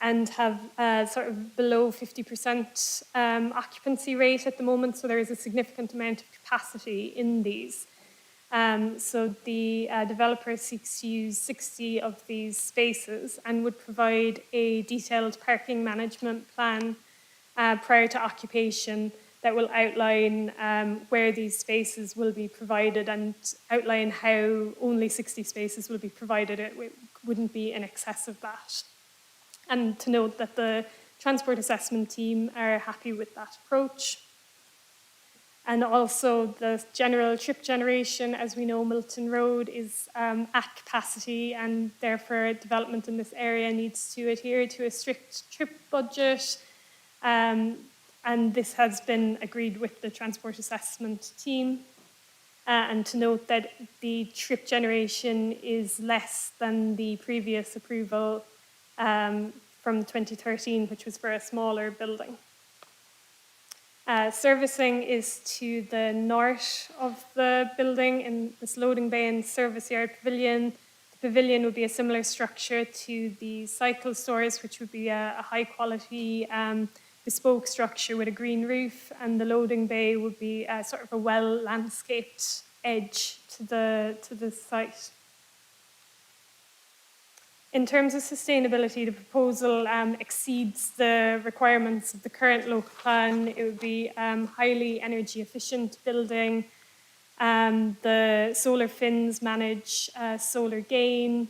and have sort of below 50% occupancy rate at the moment, so there is a significant amount of capacity in these. So the developer seeks to use 60 of these spaces and would provide a detailed parking management plan prior to occupation that will outline where these spaces will be provided and outline how only 60 spaces will be provided. It wouldn't be in excess of that. And to note that the transport assessment team are happy with that approach. And also the general trip generation, as we know, Milton Road is at capacity, and therefore development in this area needs to adhere to a strict trip budget. And this has been agreed with the transport assessment team. And to note that the trip generation is less than the previous approval from 2013, which was for a smaller building. Servicing is to the north of the building in this loading bay and service yard pavilion. The pavilion would be a similar structure to the cycle stores, which would be a high quality bespoke structure with a green roof, and the loading bay would be sort of a well landscaped edge to the site. In terms of sustainability, the proposal exceeds the requirements of the current local plan. It would be highly energy efficient building. The solar fins manage solar gain.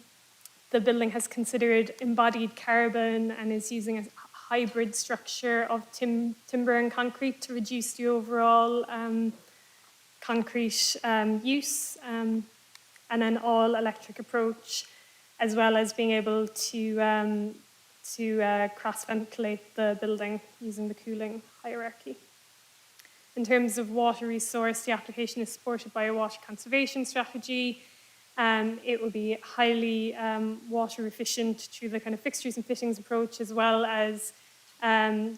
The building has considered embodied carbon and is using a hybrid structure of timber and concrete to reduce the overall concrete use, and an all electric approach, as well as being able to cross-ventilate the building using the cooling hierarchy. In terms of water resource, the application is supported by a water conservation strategy. It will be highly water efficient through the kind of fixtures and fittings approach, as well as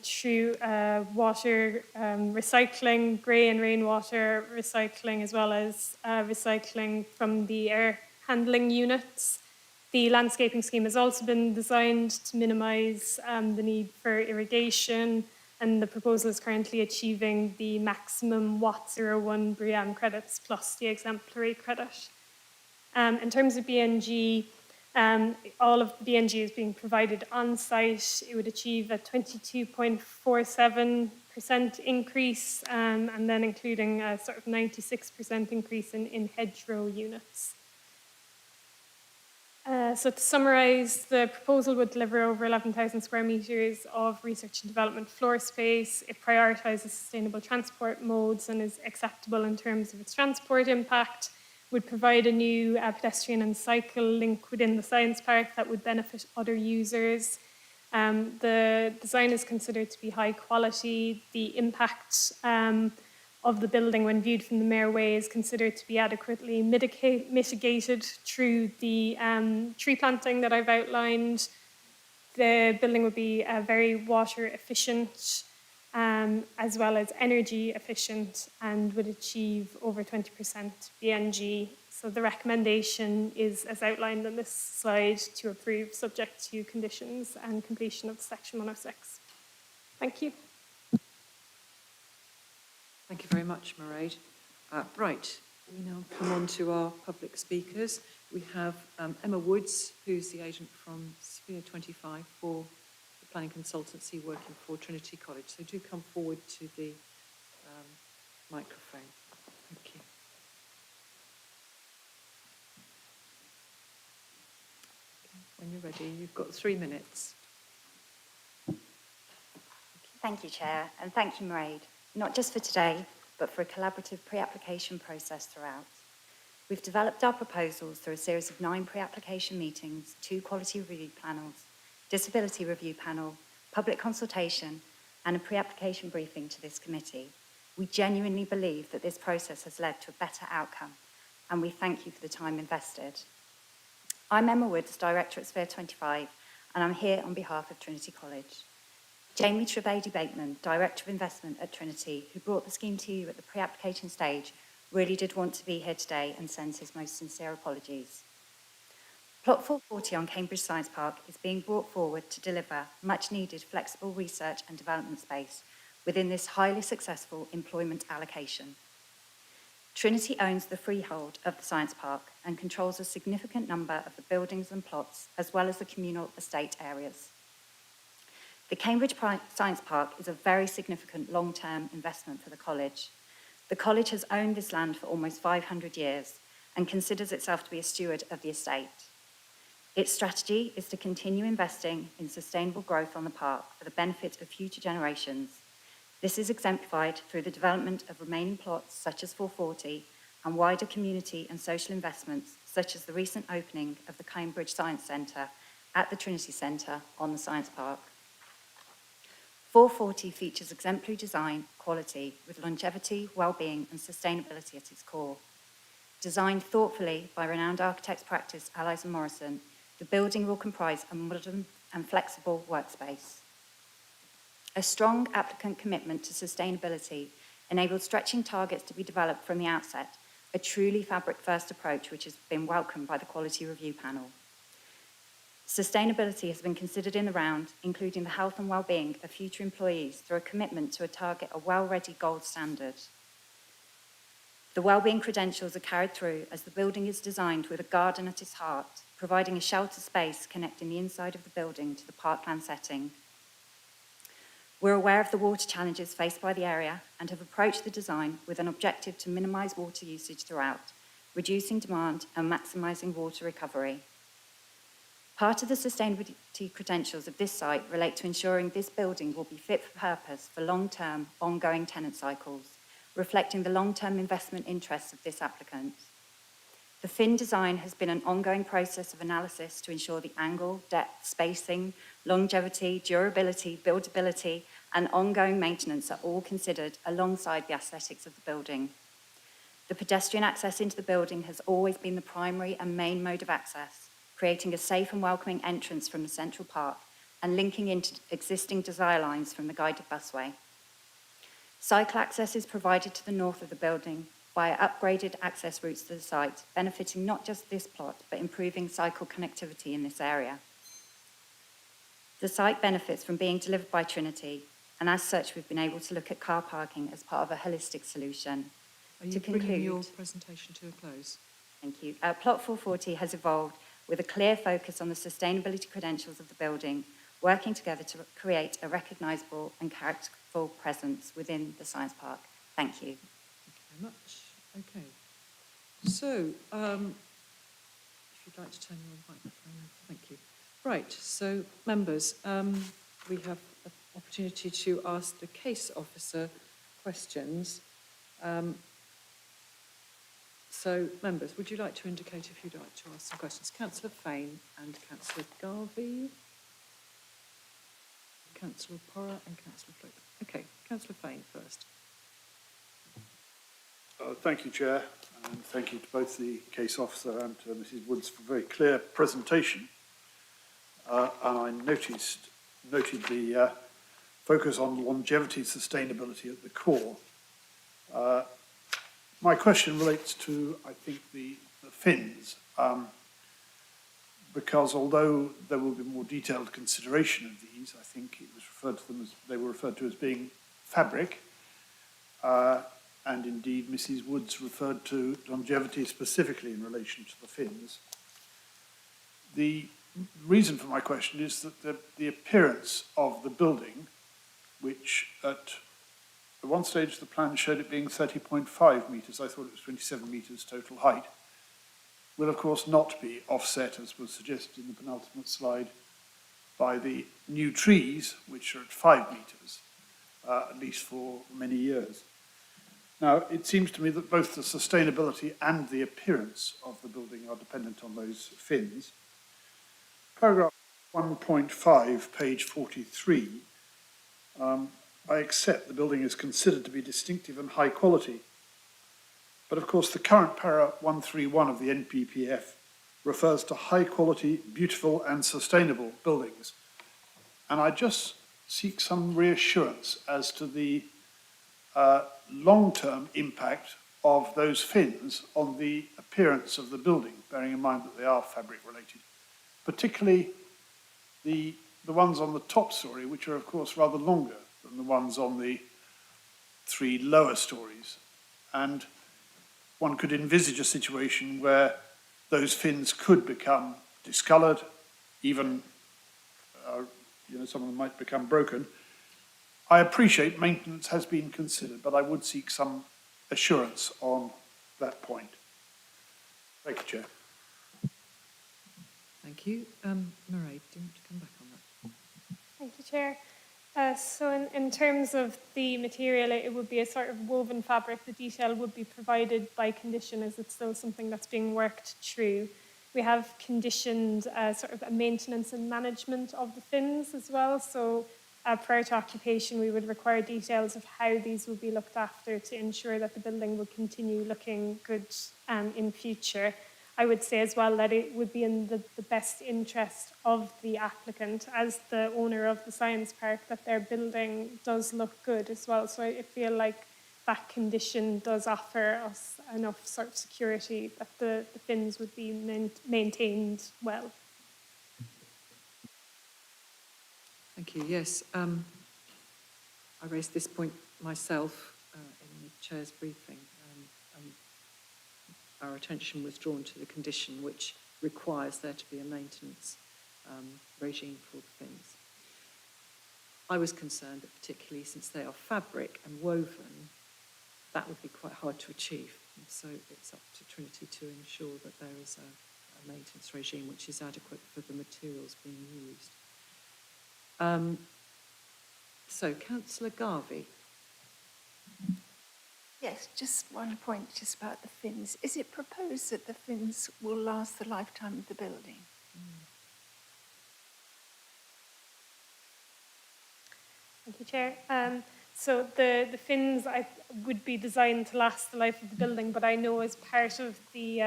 through water recycling, grey and rainwater recycling, as well as recycling from the air handling units. The landscaping scheme has also been designed to minimise the need for irrigation, and the proposal is currently achieving the maximum WAT01 BREEAM credits plus the exemplary credit. In terms of BNG, all of the BNG is being provided on site. It would achieve a 22.47% increase, and then including a sort of 96% increase in hedgerow units. So to summarise, the proposal would deliver over 11,000 square metres of research and development floor space. It prioritises sustainable transport modes and is acceptable in terms of its transport impact. would provide a new pedestrian and cycle link within the science park that would benefit other users. The design is considered to be high quality. The impact of the building when viewed from the Mayorway is considered to be adequately mitigated through the tree planting that I've outlined. The building would be very water efficient as well as energy efficient and would achieve over 20% BNG. So the recommendation is, as outlined on this slide, to approve subject to conditions and completion of section 106. Thank you. Thank you very much, Mairead. Right, we now come on to our public speakers. We have Emma Woods, who's the agent from Sphere 25 for the planning consultancy working for Trinity College. So do come forward to the microphone. Thank you. When you're ready, you've got 3 minutes. Thank you, Chair, and thank you, Mairead, not just for today, but for a collaborative pre-application process throughout. We've developed our proposals through a series of 9 pre-application meetings, 2 quality review panels, disability review panel, public consultation, and a pre-application briefing to this committee. We genuinely believe that this process has led to a better outcome, and we thank you for the time invested. I'm Emma Woods, Director at Sphere 25, and I'm here on behalf of Trinity College. Jamie Trivedi-Bateman, Director of Investment at Trinity, who brought the scheme to you at the pre-application stage, really did want to be here today and sends his most sincere apologies. Plot 440 on Cambridge Science Park is being brought forward to deliver much-needed flexible research and development space within this highly successful employment allocation. Trinity owns the freehold of the Science Park and controls a significant number of the buildings and plots, as well as the communal estate areas. The Cambridge Science Park is a very significant long-term investment for the college. The college has owned this land for almost 500 years and considers itself to be a steward of the estate. Its strategy is to continue investing in sustainable growth on the park for the benefit of future generations. This is exemplified through the development of remaining plots such as 440 and wider community and social investments such as the recent opening of the Cambridge Science Centre at the Trinity Centre on the Science Park. 440 features exemplary design quality with longevity, well-being and sustainability at its core. Designed thoughtfully by renowned architects practice Allies and Morrison, the building will comprise a modern and flexible workspace. A strong applicant commitment to sustainability enabled stretching targets to be developed from the outset, a truly fabric-first approach which has been welcomed by the Quality Review Panel. Sustainability has been considered in the round, including the health and well-being of future employees through a commitment to target a well-ready gold standard. The well-being credentials are carried through as the building is designed with a garden at its heart, providing a shelter space connecting the inside of the building to the parkland setting. We're aware of the water challenges faced by the area and have approached the design with an objective to minimise water usage throughout, reducing demand and maximising water recovery. Part of the sustainability credentials of this site relate to ensuring this building will be fit for purpose for long-term, ongoing tenant cycles, reflecting the long-term investment interests of this applicant. The fin design has been an ongoing process of analysis to ensure the angle, depth, spacing, longevity, durability, buildability, and ongoing maintenance are all considered alongside the aesthetics of the building. The pedestrian access into the building has always been the primary and main mode of access, creating a safe and welcoming entrance from the central park and linking into existing desire lines from the guided busway. Cycle access is provided to the north of the building via upgraded access routes to the site, benefiting not just this plot, but improving cycle connectivity in this area. The site benefits from being delivered by Trinity, and as such, we've been able to look at car parking as part of a holistic solution. Are you bringing your presentation to a close? Thank you. Plot 440 has evolved with a clear focus on the sustainability credentials of the building, working together to create a recognisable and characterful presence within the Science Park. Thank you. Thank you very much. Okay. So, if you'd like to turn your microphone on, thank you. Right, so members, we have an opportunity to ask the case officer questions. So, members, would you like to indicate if you'd like to ask some questions? Councillor Fain and Councillor Garvey. Councillor Porra and Councillor Floyd. Okay, Councillor Fain first. Thank you, Chair, and thank you to both the case officer and to Mrs Woods for a very clear presentation. And I noted the focus on longevity, sustainability at the core. My question relates to, I think, the fins, because although there will be more detailed consideration of these, I think it was referred to them as, they were referred to as being fabric, and indeed Mrs Woods referred to longevity specifically in relation to the fins. The reason for my question is that the appearance of the building, which at one stage the plan showed it being 30.5 metres, I thought it was 27 metres total height, will of course not be offset, as was suggested in the penultimate slide, by the new trees, which are at 5 metres, at least for many years. Now, it seems to me that both the sustainability and the appearance of the building are dependent on those fins. Paragraph 1.5, page 43, I accept the building is considered to be distinctive and high quality. But of course, the current para 131 of the NPPF refers to high quality, beautiful and sustainable buildings. And I just seek some reassurance as to the long-term impact of those fins on the appearance of the building, bearing in mind that they are fabric related, particularly the ones on the top story, which are of course rather longer than the ones on the 3 lower stories. And one could envisage a situation where those fins could become discoloured, even some of them might become broken. I appreciate maintenance has been considered, but I would seek some assurance on that point. Thank you, Chair. Thank you. Mairead, do you want to come back on that? Thank you, Chair. So in terms of the material, it would be a sort of woven fabric. The detail would be provided by condition, as it's still something that's being worked through. We have conditioned sort of a maintenance and management of the fins as well. So prior to occupation, we would require details of how these will be looked after to ensure that the building would continue looking good in future. I would say as well that it would be in the best interest of the applicant as the owner of the science park that their building does look good as well. So I feel like that condition does offer us enough sort of security that the fins would be maintained well. Thank you. Yes, I raised this point myself in the Chair's briefing. Our attention was drawn to the condition which requires there to be a maintenance regime for the fins. I was concerned that particularly since they are fabric and woven, that would be quite hard to achieve. And so it's up to Trinity to ensure that there is a maintenance regime which is adequate for the materials being used. So, Councillor Garvey. Yes, just one point just about the fins. Is it proposed that the fins will last the lifetime of the building? Thank you, Chair. So the fins would be designed to last the life of the building, but I know as part of the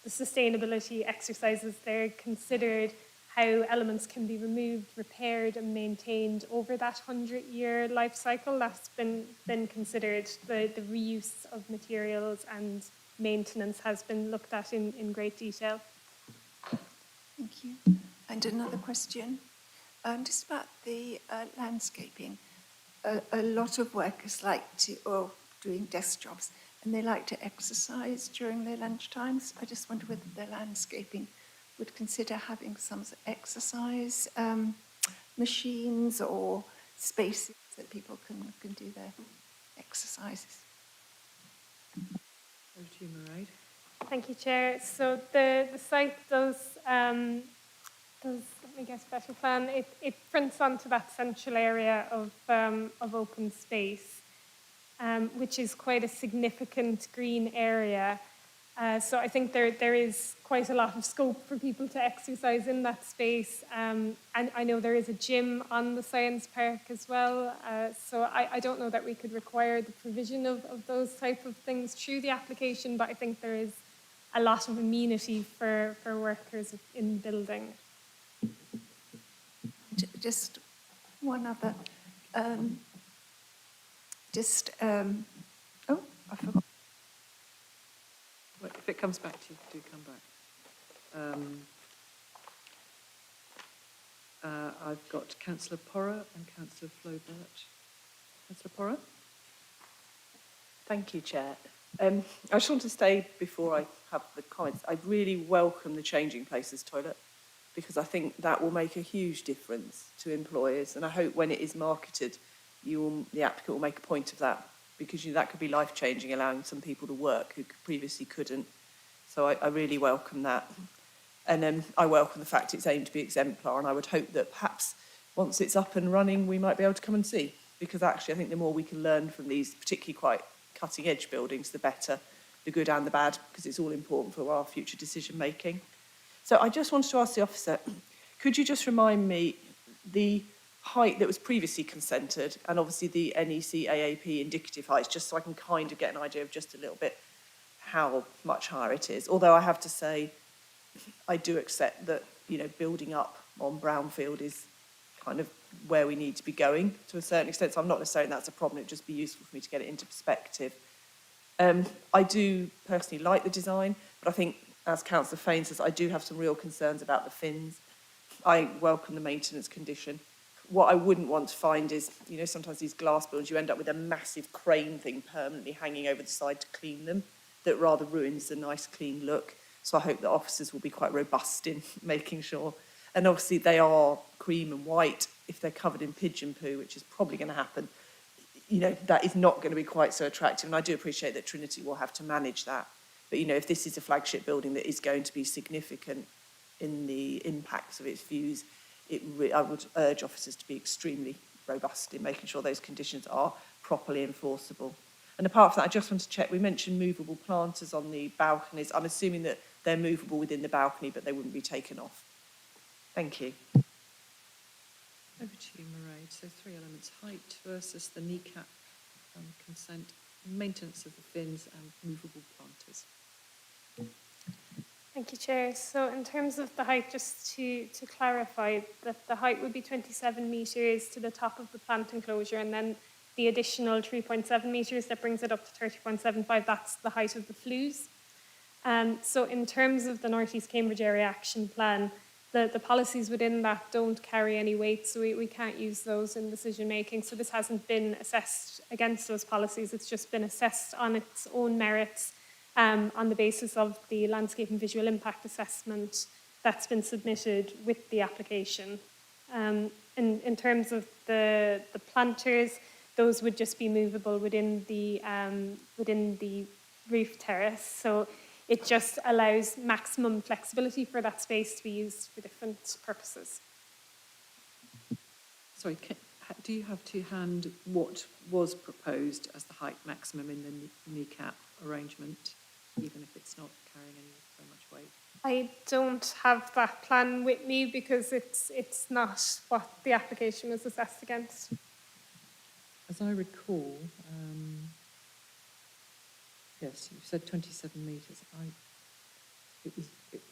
sustainability exercises, they're considered how elements can be removed, repaired and maintained over that 100-year life cycle. That's been considered. The reuse of materials and maintenance has been looked at in great detail. Thank you. And another question, just about the landscaping. A lot of workers like to, or doing desk jobs, and they like to exercise during their lunch times. I just wonder whether their landscaping would consider having some exercise machines or spaces that people can do their exercises. Over to you, Mairead. Thank you, Chair. So the site does, let me get a special plan. It fronts onto that central area of open space, which is quite a significant green area. So I think there is quite a lot of scope for people to exercise in that space. And I know there is a gym on the science park as well. So I don't know that we could require the provision of those type of things through the application, but I think there is a lot of amenity for workers in the building. Just one other, oh, I forgot. Well, if it comes back to you, do come back. I've got Councillor Porrer and Councillor Flobert. Councillor Porrer? Thank you, Chair. I just want to say, before I have the comments, I really welcome the changing places toilet, because I think that will make a huge difference to employers, and I hope when it is marketed, the applicant will make a point of that, because that could be life-changing, allowing some people to work who previously couldn't. So I really welcome that. And I welcome the fact it's aimed to be exemplar, and I would hope that perhaps once it's up and running, we might be able to come and see, because actually I think the more we can learn from these particularly quite cutting-edge buildings, the better, the good and the bad, because it's all important for our future decision-making. So I just wanted to ask the officer, could you just remind me the height that was previously consented, and obviously the NEC AAP indicative heights, just so I can kind of get an idea of just a little bit how much higher it is. Although I have to say, I do accept that, building up on brownfield is kind of where we need to be going to a certain extent. So I'm not necessarily that's a problem. It'd just be useful for me to get it into perspective. I do personally like the design, but I think, as Councillor Fain says, I do have some real concerns about the fins. I welcome the maintenance condition. What I wouldn't want to find is, sometimes these glass buildings, you end up with a massive crane thing permanently hanging over the side to clean them, that rather ruins the nice, clean look. So I hope that officers will be quite robust in making sure. And obviously they are cream and white. If they're covered in pigeon poo, which is probably going to happen, that is not going to be quite so attractive. And I do appreciate that Trinity will have to manage that. But, if this is a flagship building that is going to be significant in the impacts of its views, I would urge officers to be extremely robust in making sure those conditions are properly enforceable. And apart from that, I just want to check, we mentioned movable planters on the balconies. I'm assuming that they're movable within the balcony, but they wouldn't be taken off. Thank you. Over to you, Mairead. So 3 elements: height versus the kneecap consent, maintenance of the fins and movable planters. Thank you, Chair. So in terms of the height, just to clarify, that the height would be 27 metres to the top of the plant enclosure, and then the additional 3.7 metres that brings it up to 30.75, that's the height of the flues. So in terms of the North East Cambridge Area Action Plan, the policies within that don't carry any weight, so we can't use those in decision making. So this hasn't been assessed against those policies, it's just been assessed on its own merits on the basis of the landscape and visual impact assessment that's been submitted with the application. In terms of the planters, those would just be movable within the roof terrace. So it just allows maximum flexibility for that space to be used for different purposes. Sorry, do you have to hand what was proposed as the height maximum in the kneecap arrangement, even if it's not carrying so much weight? I don't have that plan with me because it's not what the application was assessed against. As I recall, yes, you said 27 metres. It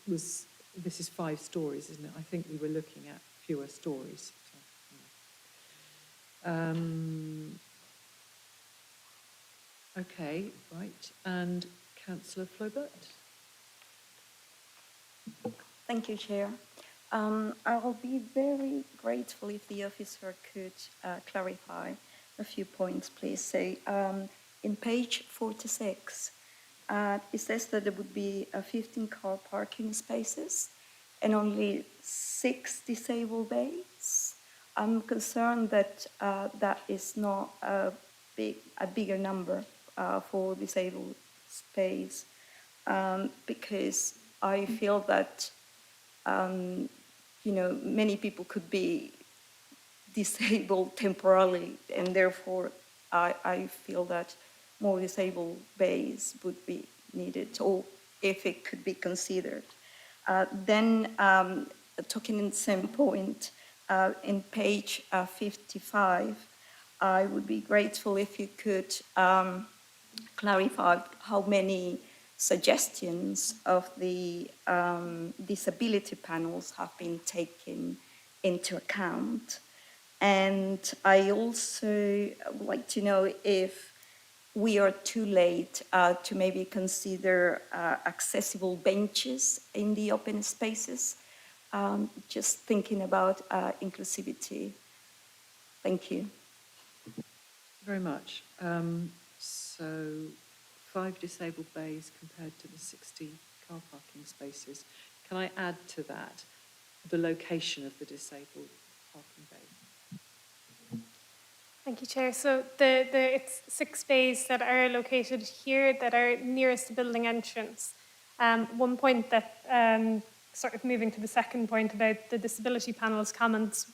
was. This is 5 stories, isn't it? I think we were looking at fewer stories. Okay, right. And Councillor Flobert. Thank you, Chair. I will be very grateful if the officer could clarify a few points, please. Say, in page 46, it says that there would be 15 car parking spaces and only 6 disabled bays. I'm concerned that that is not a bigger number for disabled space, because I feel that many people could be disabled temporarily, and therefore I feel that more disabled bays would be needed, or if it could be considered. Then, talking in the same point, in page 55, I would be grateful if you could clarify how many suggestions of the disability panels have been taken into account. And I also would like to know if we are too late to maybe consider accessible benches in the open spaces. Just thinking about inclusivity. Thank you. Very much. So 5 disabled bays compared to the 60 car parking spaces. Can I add to that the location of the disabled parking bays? Thank you, Chair. So it's 6 bays that are located here that are nearest the building entrance. One point that, sort of moving to the second point about the disability panel's comments,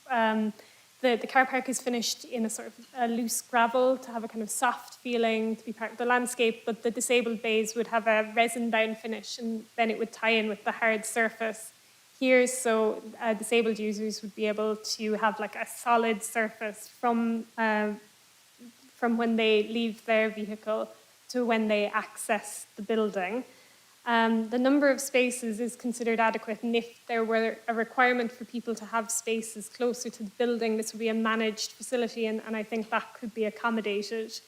the car park is finished in a sort of a loose gravel to have a kind of soft feeling, to be part of the landscape, but the disabled bays would have a resin-bound finish, and then it would tie in with the hard surface here, so disabled users would be able to have like a solid surface from when they leave their vehicle to when they access the building. The number of spaces is considered adequate, and if there were a requirement for people to have spaces closer to the building, this would be a managed facility, and I think that could be accommodated,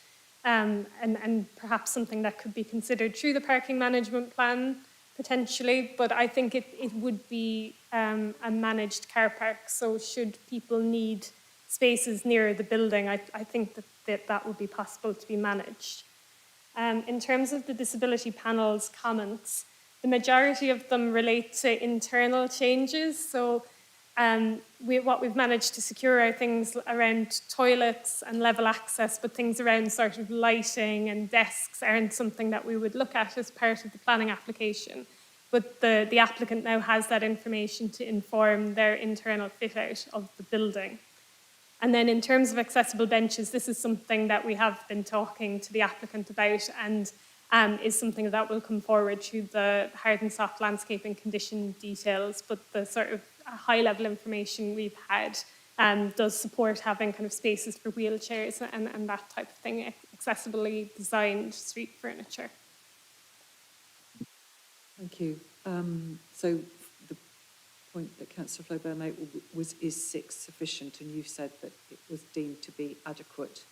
and perhaps something that could be considered through the parking management plan, potentially, but I think it would be a managed car park, so should people need spaces nearer the building, I think that would be possible to be managed. In terms of the disability panel's comments, the majority of them relate to internal changes. So what we've managed to secure are things around toilets and level access, but things around sort of lighting and desks aren't something that we would look at as part of the planning application. But the applicant now has that information to inform their internal fit out of the building. And then in terms of accessible benches, this is something that we have been talking to the applicant about, and is something that will come forward through the hard and soft landscaping condition details. But the sort of high level information we've had does support having kind of spaces for wheelchairs and that type of thing, accessibly designed street furniture. Thank you. So the point that Councillor Flaubert made is 6 sufficient, and you've said that it was deemed to be adequate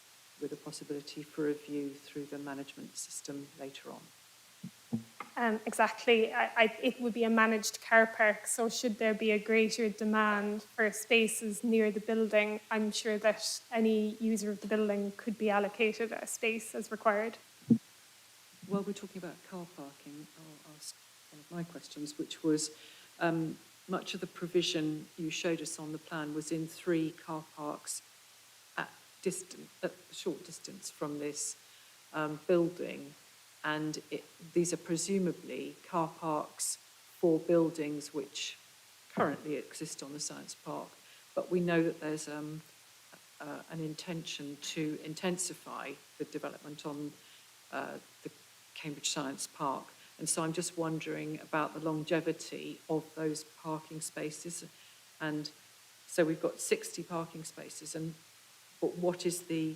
with a possibility for review through the management system later on. Exactly. It would be a managed car park, so should there be a greater demand for spaces near the building, I'm sure that any user of the building could be allocated a space as required. While we're talking about car parking, I'll ask one of my questions, which was much of the provision you showed us on the plan was in 3 car parks at short distance from this building, and these are presumably car parks for buildings which currently exist on the science park, but we know that there's an intention to intensify the development on the Cambridge Science Park. And so I'm just wondering about the longevity of those parking spaces. And so we've got 60 parking spaces, but what is the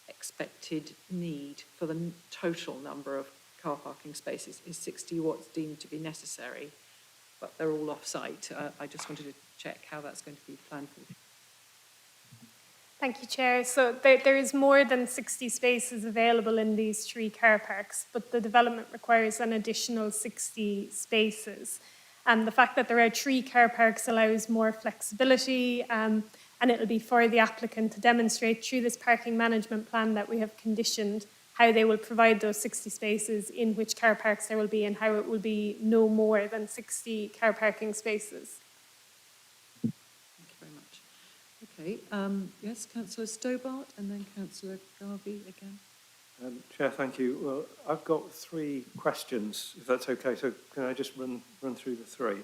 expected need for the total number of car parking spaces? Is 60 what's deemed to be necessary, but they're all off-site? I just wanted to check how that's going to be planned for. Thank you, Chair. So there is more than 60 spaces available in these 3 car parks, but the development requires an additional 60 spaces. The fact that there are 3 car parks allows more flexibility, and it'll be for the applicant to demonstrate through this parking management plan that we have conditioned how they will provide those 60 spaces, in which car parks there will be, and how it will be no more than 60 car parking spaces. Okay, yes, Councillor Stobart and then Councillor Garvey again. Chair, thank you. Well, I've got 3 questions, if that's okay. So can I just run through the 3?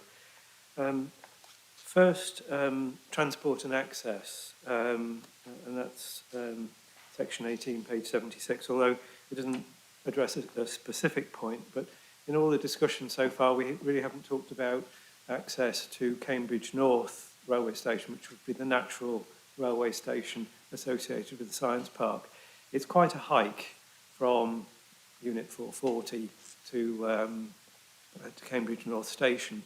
First, transport and access, and that's section 18, page 76, although it doesn't address a specific point, but in all the discussion so far, we really haven't talked about access to Cambridge North railway station, which would be the natural railway station associated with the science park. It's quite a hike from Unit 440 to Cambridge North Station.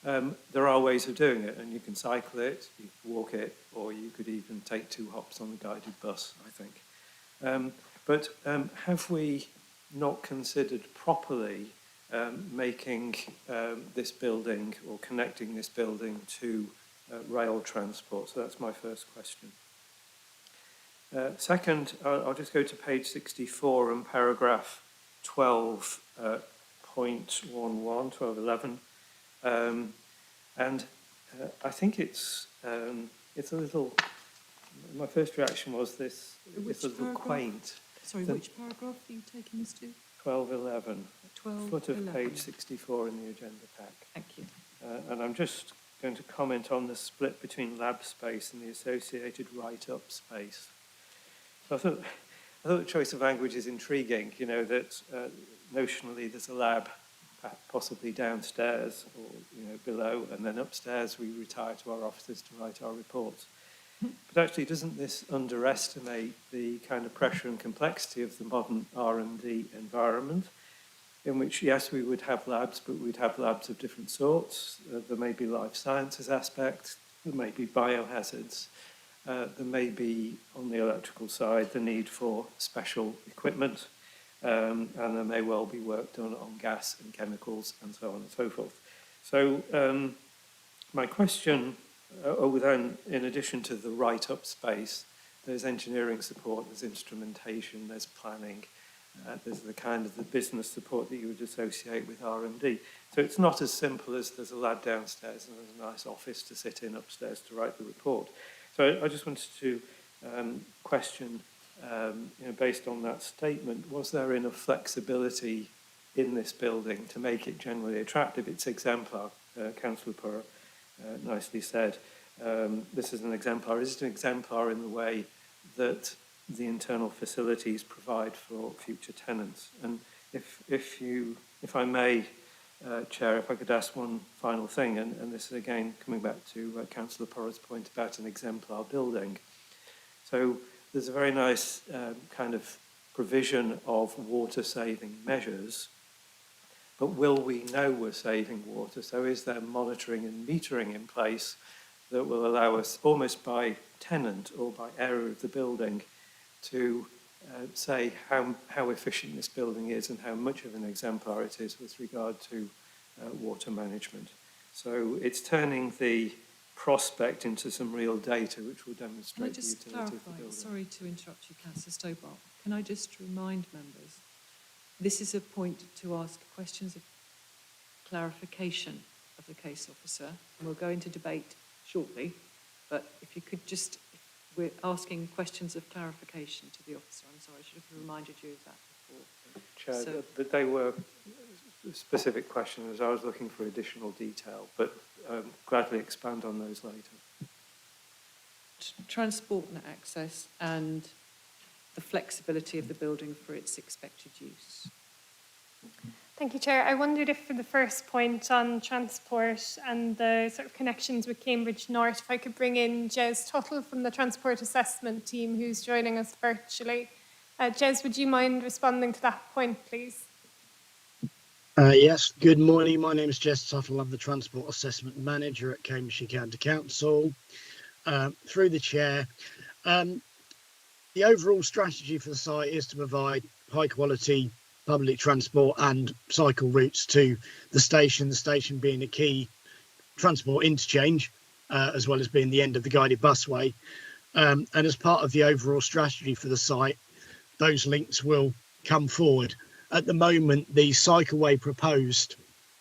There are ways of doing it, and you can cycle it, you can walk it, or you could even take 2 hops on the guided bus, I think. But have we not considered properly making this building or connecting this building to rail transport? So that's my first question. Second, I'll just go to page 64 and paragraph 12.11. And I think it's a little. My first reaction was this. It's a little quaint. Sorry, which paragraph are you taking us to? 12.11. 12. Foot of page 64 in the agenda pack. Thank you. And I'm just going to comment on the split between lab space and the associated write-up space. So I thought the choice of language is intriguing. You know that notionally there's a lab possibly downstairs or below, and then upstairs we retire to our offices to write our reports. But actually, doesn't this underestimate the kind of pressure and complexity of the modern R&D environment, in which, yes, we would have labs, but we'd have labs of different sorts. There may be life sciences aspects, there may be biohazards, there may be, on the electrical side, the need for special equipment, and there may well be work done on gas and chemicals and so on and so forth. So my question, then in addition to the write-up space, there's engineering support, there's instrumentation, there's planning, there's the kind of the business support that you would associate with R&D. So it's not as simple as there's a lab downstairs and there's a nice office to sit in upstairs to write the report. So I just wanted to question, based on that statement, was there enough flexibility in this building to make it generally attractive? It's exemplar, Councillor Purr nicely said. This is an exemplar. Is it an exemplar in the way that the internal facilities provide for future tenants? And if I may, Chair, if I could ask one final thing, and this is again coming back to Councillor Porr's point about an exemplar building. So there's a very nice kind of provision of water-saving measures, but will we know we're saving water? So is there monitoring and metering in place that will allow us, almost by tenant or by area of the building, to say how efficient this building is and how much of an exemplar it is with regard to water management? So it's turning the prospect into some real data which will demonstrate the utility of the building. Sorry to interrupt you, Councillor Stobart. Can I just remind members, this is a point to ask questions of clarification of the case officer, and we'll go into debate shortly, but if you could just, we're asking questions of clarification to the officer. I'm sorry, I should have reminded you of that before. Chair, but they were specific questions. I was looking for additional detail, but gladly expand on those later. Transport and access and the flexibility of the building for its expected use. Thank you, Chair. I wondered if for the first point on transport and the sort of connections with Cambridge North, if I could bring in Jez Tuttle from the Transport Assessment Team, who's joining us virtually. Jez, would you mind responding to that point, please? Yes, good morning. My name is Jez Tuttle. I'm the Transport Assessment Manager at Cambridgeshire County Council. Through the Chair, the overall strategy for the site is to provide high quality public transport and cycle routes to the station being a key transport interchange, as well as being the end of the guided busway. And as part of the overall strategy for the site, those links will come forward. At the moment, the cycleway proposed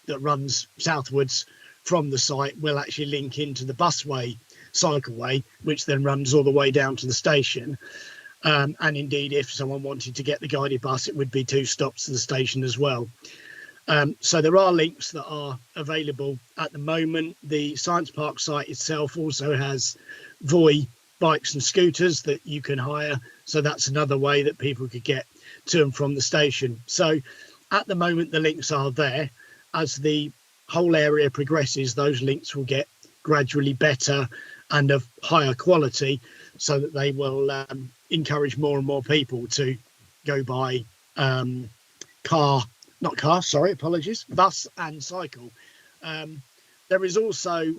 that runs southwards from the site will actually link into the busway cycleway, which then runs all the way down to the station. And indeed, if someone wanted to get the guided bus, it would be 2 stops to the station as well. So there are links that are available at the moment. The Science Park site itself also has Voi bikes and scooters that you can hire. So that's another way that people could get to and from the station. So At the moment, the links are there. As the whole area progresses, those links will get gradually better and of higher quality, so that they will encourage more and more people to go by bus and cycle. There is also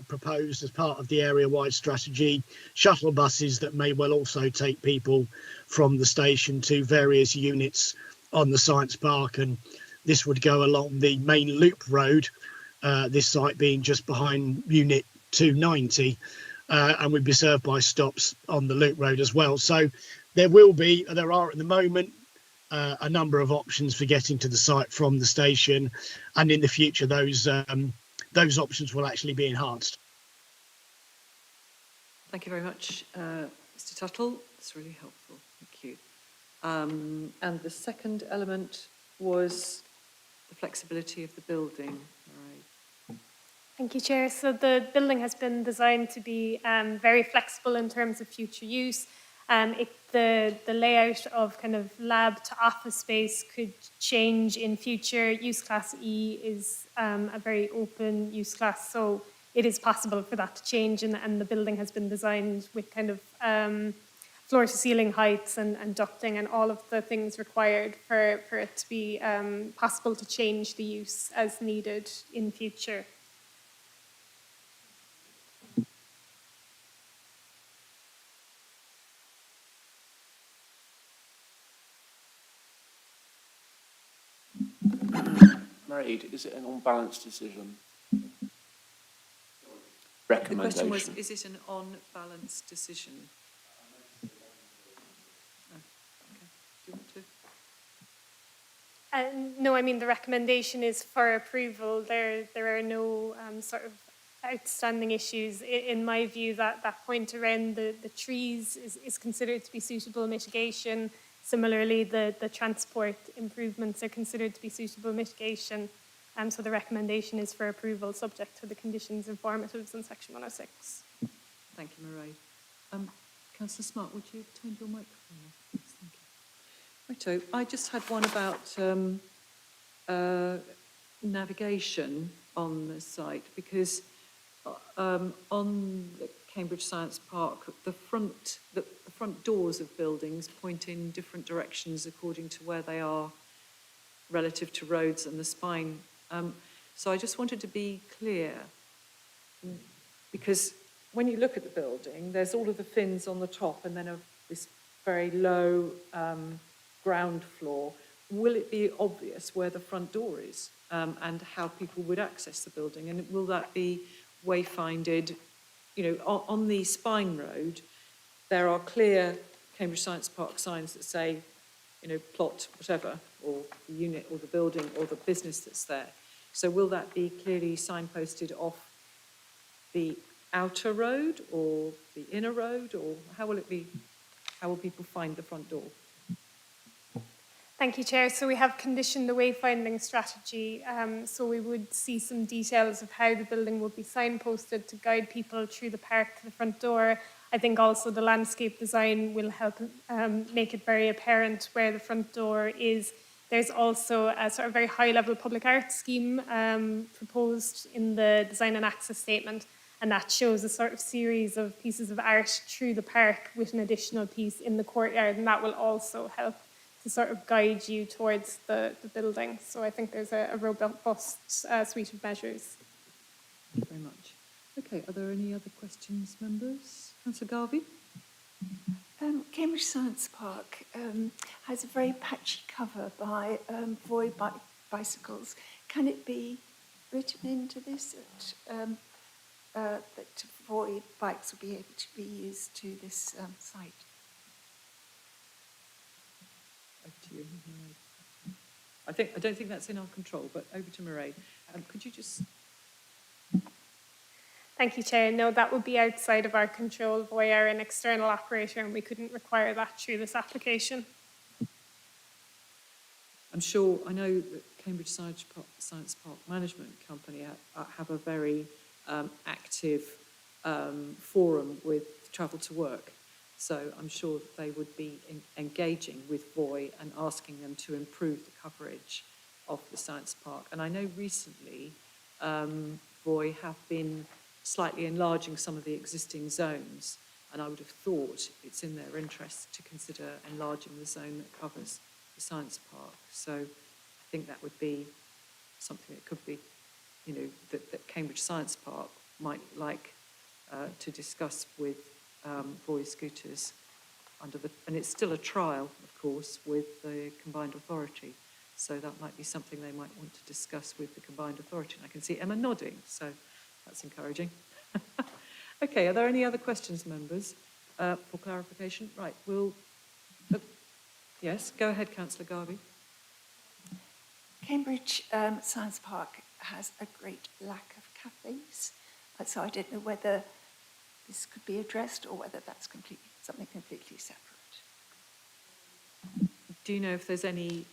proposed, as part of the area-wide strategy, shuttle buses that may well also take people from the station to various units on the science park, and this would go along the main loop road, this site being just behind unit 290, and would be served by stops on the loop road as well. So there are at the moment a number of options for getting to the site from the station, and in the future those options will actually be enhanced. Thank you very much, Mr. Tuttle. It's really helpful. Thank you. And the second element was the flexibility of the building. Right. Thank you, Chair. So the building has been designed to be very flexible in terms of future use. The layout of kind of lab to office space could change in future. Use class E is a very open use class, so it is possible for that to change, and the building has been designed with kind of floor to ceiling heights and ducting and all of the things required for it to be possible to change the use as needed in future. Mairead, is it an on-balance decision? The Recommendation. question was, is it an on-balance decision? Oh, okay. Do you want to? No, I mean the recommendation is for approval. There are no sort of outstanding issues. In my view, that point around the trees is considered to be suitable mitigation. Similarly, the transport improvements are considered to be suitable mitigation. So the recommendation is for approval, subject to the conditions informatives in section 106. Thank you, Mairead. Councillor Smart, would you turn your microphone off? Yes, thank you. Righto, I just had one about navigation on the site, because on the Cambridge Science Park, the front doors of buildings point in different directions according to where they are relative to roads and the spine. So I just wanted to be clear, because when you look at the building, there's all of the fins on the top and then this very low ground floor. Will it be obvious where the front door is and how people would access the building? And will that be wayfinded? You know, on the spine road, there are clear Cambridge Science Park signs that say, you know, plot whatever, or the unit or the building or the business that's there. So will that be clearly signposted off the outer road or the inner road, or how will it be? How will people find the front door? Thank you, Chair. So we have conditioned the wayfinding strategy. So we would see some details of how the building will be signposted to guide people through the park to the front door. I think also the landscape design will help make it very apparent where the front door is. There's also a sort of very high-level public art scheme proposed in the design and access statement, and that shows a sort of series of pieces of art through the park with an additional piece in the courtyard, and that will also help to sort of guide you towards the building. So I think there's a robust suite of measures. Thank you very much. Okay, are there any other questions, members? Councillor Garvey? Cambridge Science Park has a very patchy cover by Void bicycles. Can it be written into this that Void bikes will be able to be used to this site? Over to you, Mairead. I don't think that's in our control, but over to Mairead. Could you just... Thank you, Chair. No, that would be outside of our control. We are an external operator and we couldn't require that through this application. I'm sure, I know that Cambridge Science Park Management Company have a very active forum with Travel to Work. So I'm sure that they would be engaging with Voy and asking them to improve the coverage of the science park. And I know recently Voy have been slightly enlarging some of the existing zones, and I would have thought it's in their interest to consider enlarging the zone that covers the science park. So I think that would be something that could be, you know, that Cambridge Science Park might like to discuss with Voy Scooters under the, and it's still a trial, of course, with the combined authority. So that might be something they might want to discuss with the combined authority. And I can see Emma nodding, so that's encouraging. Okay, are there any other questions, members, for clarification? Right, we'll... yes, go ahead, Councillor Garvey. Cambridge Science Park has a great lack of cafes, so I don't know whether this could be addressed or whether that's something completely separate. Do you know if there's any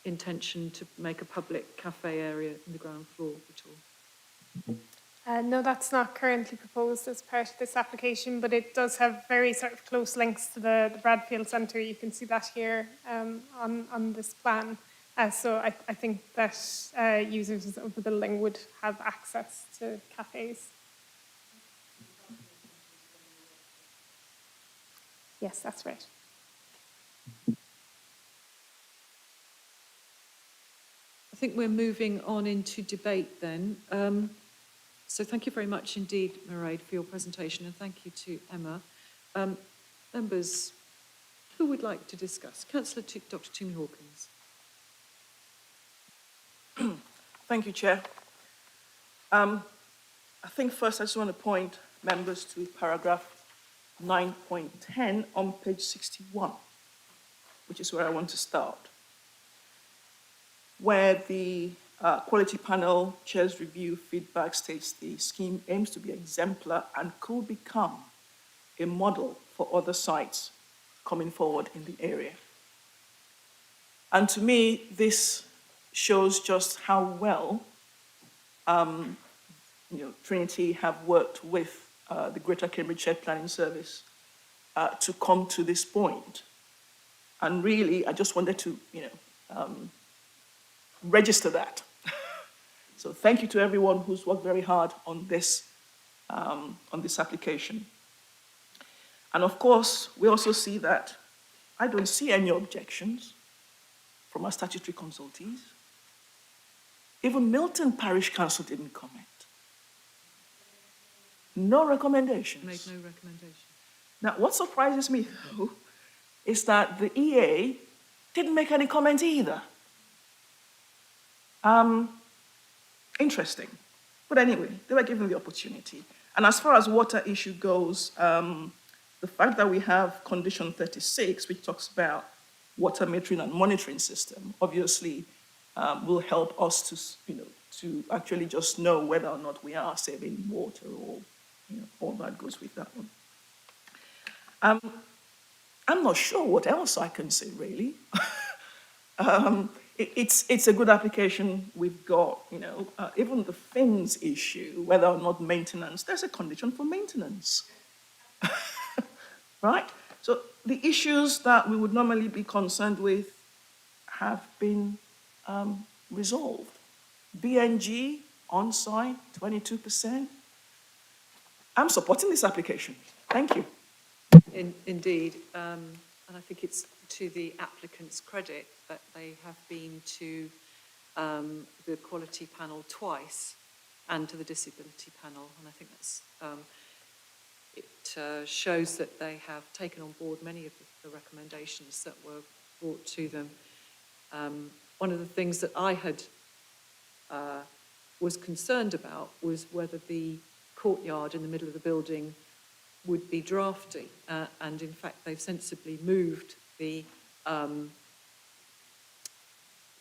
intention to make a public cafe area in the ground floor at all? No, that's not currently proposed as part of this application, but it does have very sort of close links to the Bradfield Centre. You can see that here on this plan. So I think that users of the building would have access to cafes. Yes, that's right. I think we're moving on into debate then. So thank you very much indeed, Mairead, for your presentation, and thank you to Emma. Members, who would like to discuss? Councillor Dr. Toomey Hawkins. Thank you, Chair. I think first I just want to point members to paragraph 9.10 on page 61, which is where I want to start, where the Quality Panel Chair's review feedback states the scheme aims to be exemplar and could become a model for other sites coming forward in the area. And to me, this shows just how well Trinity have worked with the Greater Cambridge Shared Planning Service to come to this point. And really, I just wanted to, register that. So thank you to everyone who's worked very hard on this application. And of course, we also see that I don't see any objections from our statutory consultees. Even Milton Parish Council didn't comment. No recommendations. Made no recommendation. Now, what surprises me, though, is that the EA didn't make any comment either. Interesting. But anyway, they were given the opportunity. And as far as water issue goes, the fact that we have condition 36, which talks about water metering and monitoring system, obviously will help us to actually just know whether or not we are saving water or all that goes with that one. I'm not sure what else I can say, really. It's a good application. We've got, even the fins issue, whether or not maintenance, there's a condition for maintenance, right? So the issues that we would normally be concerned with have been resolved. BNG, on-site, 22%. I'm supporting this application. Thank you. Indeed, and I think it's to the applicant's credit that they have been to the quality panel twice and to the disability panel, and I think that's it shows that they have taken on board many of the recommendations that were brought to them. One of the things that I had was concerned about was whether the courtyard in the middle of the building would be drafty, and in fact they've sensibly moved the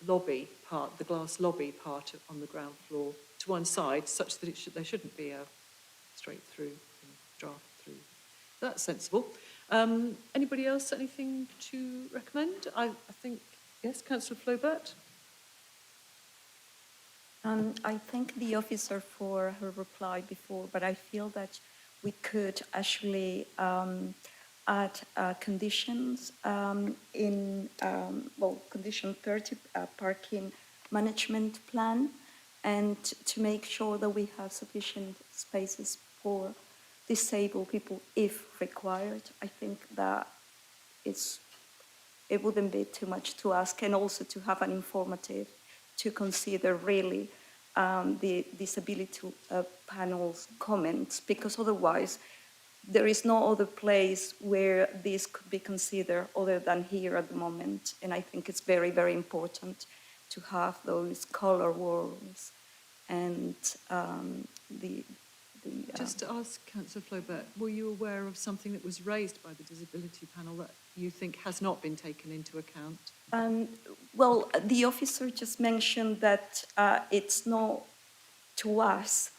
lobby part, the glass lobby part on the ground floor to one side, such that there shouldn't be a straight through draft through. That's sensible. Anybody else, anything to recommend? I think, yes, Councillor Flaubert. I thank the officer for her reply before, but I feel that we could actually add conditions condition 30, parking management plan, and to make sure that we have sufficient spaces for disabled people if required. I think that it wouldn't be too much to ask, and also to have an informative to consider really the disability panel's comments, because otherwise there is no other place where this could be considered other than here at the moment. And I think it's very, very important to have those color warrants and Just to ask Councillor Flaubert, were you aware of something that was raised by the disability panel that you think has not been taken into account? Well, the officer just mentioned that it's not to us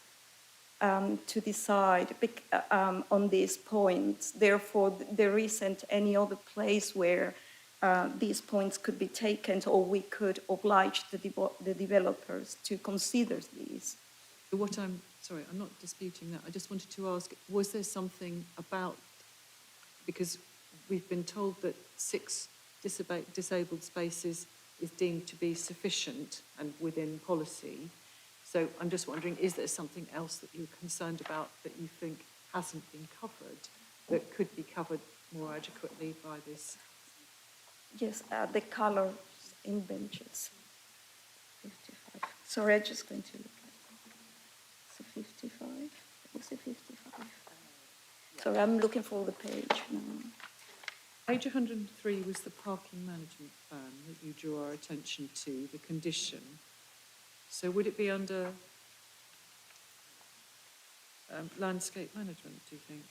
to decide on these points. Therefore, there isn't any other place where these points could be taken, or we could oblige the developers to consider these. Sorry, I'm not disputing that. I just wanted to ask, was there something about, because we've been told that 6 disabled spaces is deemed to be sufficient and within policy. So I'm just wondering, is there something else that you're concerned about that you think hasn't been covered, that could be covered more adequately by this? Yes, the colors in benches. 55. Sorry, I'm just going to look at it. So 55. Was it 55? Sorry, I'm looking for the page now. Page 103 was the parking management plan that you drew our attention to, the condition. So would it be under landscape management, do you think?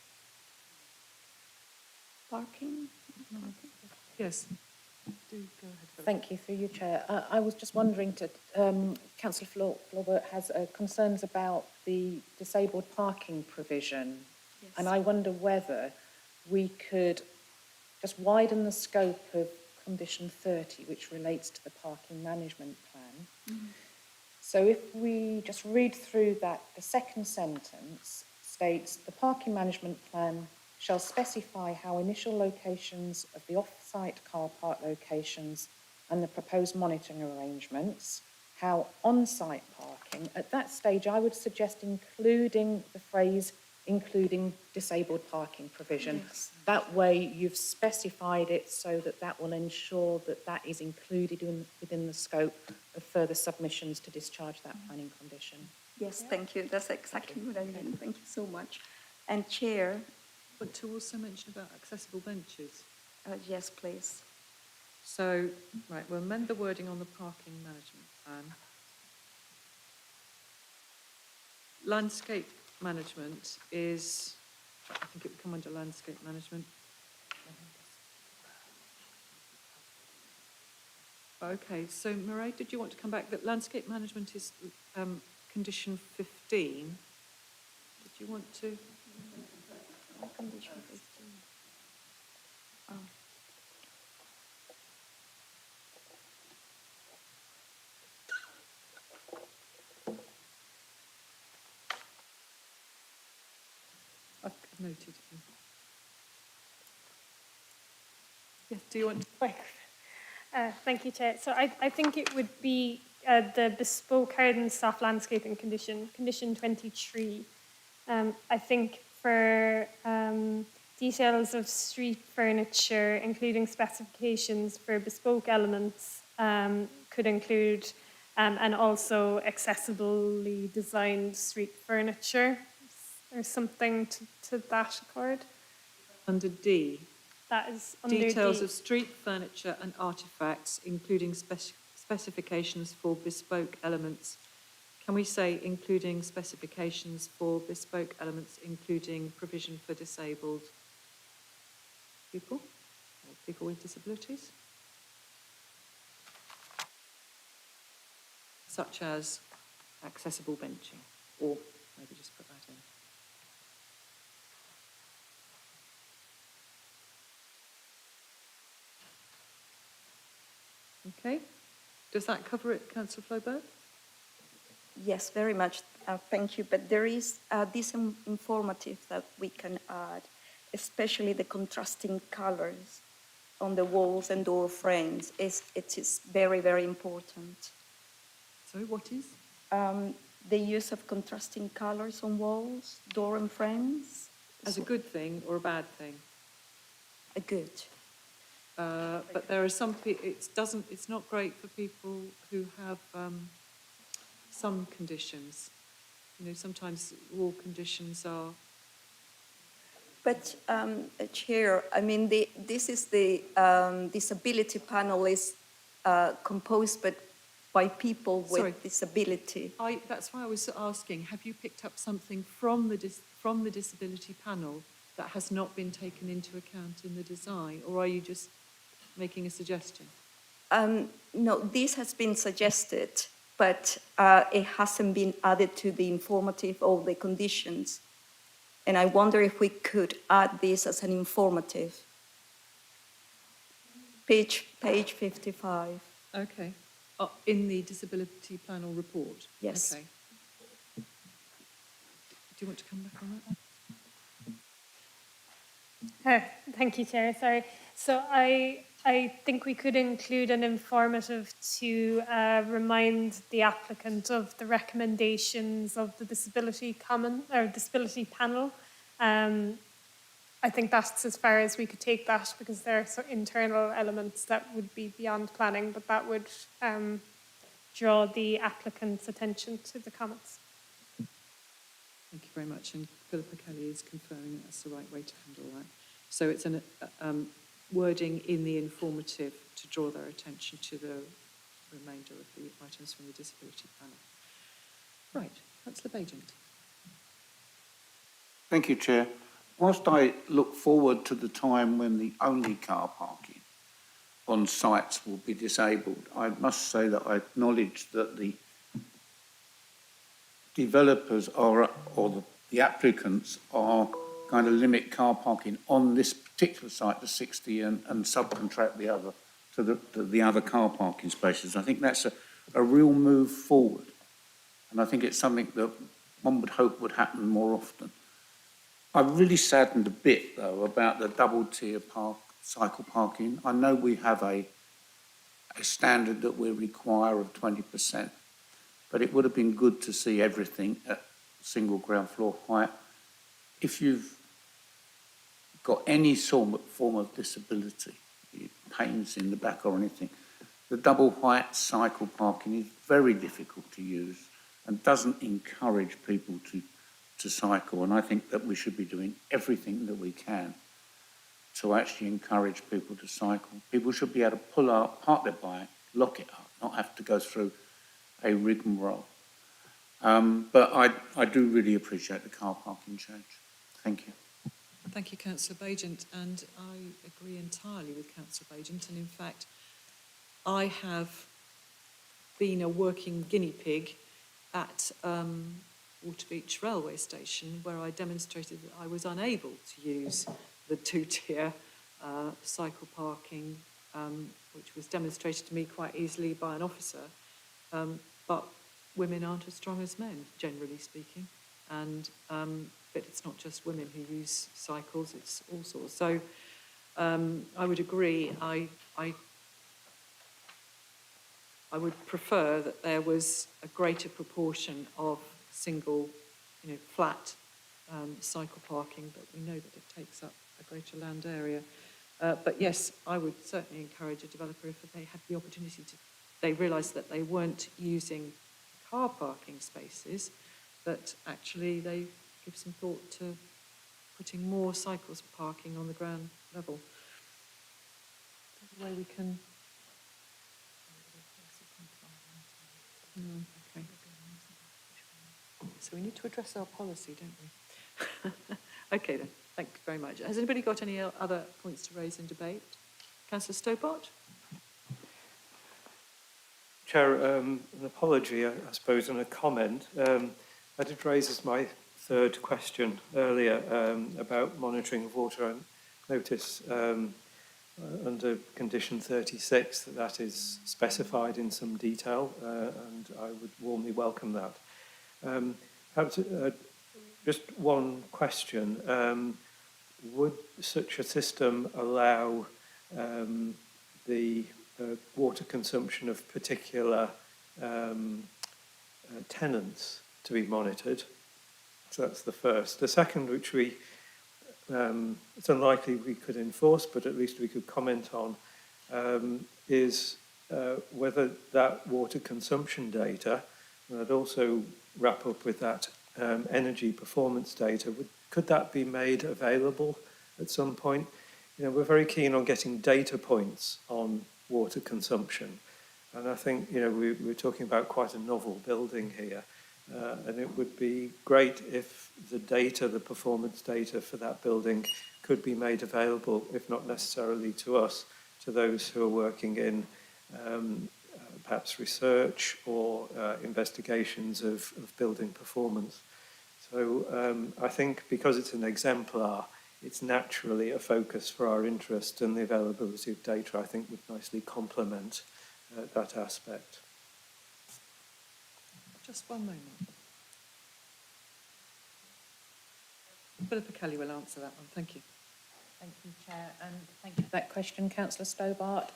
Parking? Yes. Do go ahead. Thank you, through you, Chair. I was just wondering, Councillor Flaubert has concerns about the disabled parking provision. Yes. And I wonder whether we could just widen the scope of condition 30, which relates to the parking management plan. Mm-hmm. So if we just read through that, the second sentence states, the parking management plan shall specify how initial locations of the off-site car park locations and the proposed monitoring arrangements, how on-site parking, at that stage I would suggest including the phrase including disabled parking provision. Yes. That way you've specified it so that that will ensure that that is included within the scope of further submissions to discharge that planning condition. Yes, thank you. That's exactly what I meant. Thank you so much. And Chair. But to also mention about accessible benches. Yes, please. So, right, we'll amend the wording on the parking management plan. Landscape management is, I think it would come under landscape management. Okay, so Mairead, did you want to come back? That landscape management is condition 15. Did you want to? Condition 15. Oh. I've noted. Yes, do you want to? Thank you, Chair. So I think it would be the bespoke garden staff landscaping condition 23. I think for details of street furniture, including specifications for bespoke elements, could include and also accessibly designed street furniture. Or something to that accord. Under D. That is under Details D. of street furniture and artefacts, including specifications for bespoke elements. Can we say including specifications for bespoke elements, including provision for disabled people or people with disabilities? Such as accessible benching, or maybe just put that in. Okay. Does that cover it, Councillor Flaubert? Yes, very much. Thank you. But there is this informative that we can add. especially the contrasting colors on the walls and door frames. It is very, very important. Sorry, what is? The use of contrasting colors on walls, door and frames. As a good thing or a bad thing? A good. But there are some people, it's not great for people who have some conditions. You know, sometimes wall conditions are. But Chair, I mean, this is the disability panel is composed by people with disability. That's why I was asking, have you picked up something from the disability panel that has not been taken into account in the design, or are you just making a suggestion? No, this has been suggested, but it hasn't been added to the informative of the conditions. And I wonder if we could add this as an informative. Page 55. Okay. In the disability panel report? Yes. Okay. Do you want to come back on that? Thank you, Chair. Sorry. So I think we could include an informative to remind the applicant of the recommendations of the disability panel. I think that's as far as we could take that, because there are some internal elements that would be beyond planning, but that would draw the applicant's attention to the comments. Thank you very much. And Philippa Kelly is confirming that's the right way to handle that. So it's an wording in the informative to draw their attention to the remainder of the items from the disability panel. Right, Councillor Bagent. Thank you, Chair. Whilst I look forward to the time when the only car parking on sites will be disabled, I must say that I acknowledge that the developers are, or the applicants are going to limit car parking on this particular site to 60 and subcontract the other to the other car parking spaces. I think that's a real move forward. And I think it's something that one would hope would happen more often. I'm really saddened a bit, though, about the double-tier cycle parking. I know we have a standard that we require of 20%, but it would have been good to see everything at single ground floor height. If you've got any form of disability, pains in the back or anything, the double height cycle parking is very difficult to use and doesn't encourage people to cycle. And I think that we should be doing everything that we can to actually encourage people to cycle. People should be able to pull up, park their bike, lock it up, not have to go through a rigmarole. But I do really appreciate the car parking change. Thank you. Thank you, Councillor Bagent, and I agree entirely with Councillor Bagent. And in fact, I have been a working guinea pig at Waterbeach railway station, where I demonstrated that I was unable to use the two-tier cycle parking, which was demonstrated to me quite easily by an officer. But women aren't as strong as men, generally speaking, and but it's not just women who use cycles; it's all sorts. So I would agree. I would prefer that there was a greater proportion of single, flat cycle parking, but we know that it takes up a greater land area. But yes, I would certainly encourage a developer, if they had the opportunity to, they realised that they weren't using car parking spaces, that actually they give some thought to putting more cycles parking on the ground level. The way we can. Okay. So we need to address our policy, don't we? Okay then, thank you very much. Has anybody got any other points to raise in debate? Councillor Stobart? Chair, an apology, I suppose, and a comment. I did raise as my third question earlier about monitoring of water. I notice under condition 36 that is specified in some detail, and I would warmly welcome that. Perhaps just one question. would such a system allow the water consumption of particular tenants to be monitored? So that's the first. The second, which it's unlikely we could enforce, but at least we could comment on, is whether that water consumption data, and I'd also wrap up with that energy performance data, could that be made available at some point? You know, we're very keen on getting data points on water consumption. And I think, you know, we're talking about quite a novel building here. And it would be great if the data, the performance data for that building could be made available, if not necessarily to us, to those who are working in perhaps research or investigations of building performance. So I think because it's an exemplar, it's naturally a focus for our interest, and the availability of data, I think, would nicely complement that aspect. Just one moment. Philippa Kelly will answer that one. Thank you. Thank you, Chair, and thank you for that question, Councillor Stobart.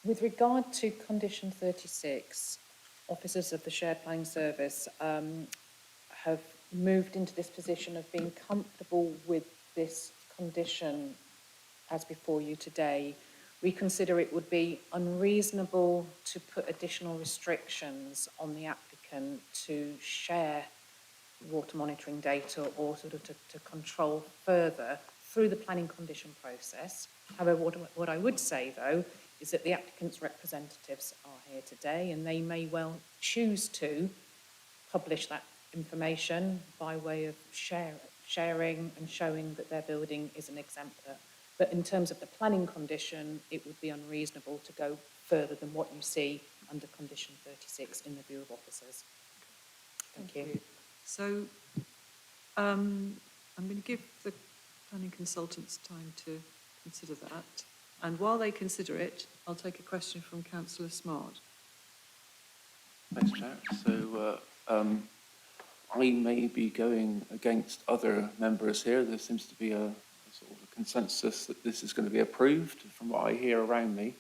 With regard to condition 36, officers of the Shared Planning Service have moved into this position of being comfortable with this condition as before you today. We consider it would be unreasonable to put additional restrictions on the applicant to share water monitoring data or sort of to control further through the planning condition process. However, what I would say, though, is that the applicant's representatives are here today, and they may well choose to publish that information by way of sharing and showing that their building is an exemplar. But in terms of the planning condition, it would be unreasonable to go further than what you see under condition 36 in the view of officers. Thank you. So I'm going to give the planning consultants time to consider that. And while they consider it, I'll take a question from Councillor Smart. Thanks, Chair. So I may be going against other members here. There seems to be a sort of a consensus that this is going to be approved from what I hear around me.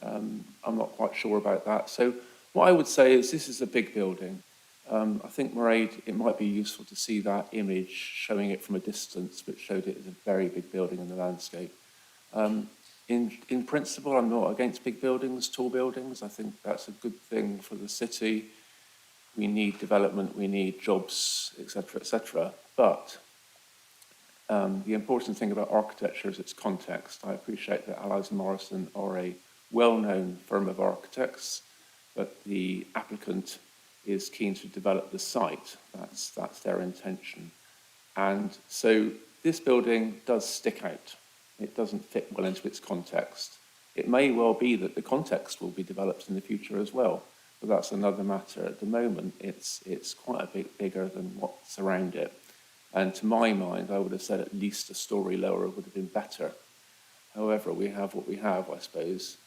I'm not quite sure about that. So what I would say is this is a big building. I think, Mairead, it might be useful to see that image showing it from a distance, which showed it as a very big building in the landscape. In principle, I'm not against big buildings, tall buildings. I think that's a good thing for the city. We need development, we need jobs, etc., etc. But the important thing about architecture is its context. I appreciate that Allies and Morrison are a well-known firm of architects, but the applicant is keen to develop the site. That's their intention. And so this building does stick out. It doesn't fit well into its context. It may well be that the context will be developed in the future as well, but that's another matter. At the moment, it's quite a bit bigger than what's around it. And to my mind, I would have said at least a story lower would have been better. However, we have what we have, I suppose.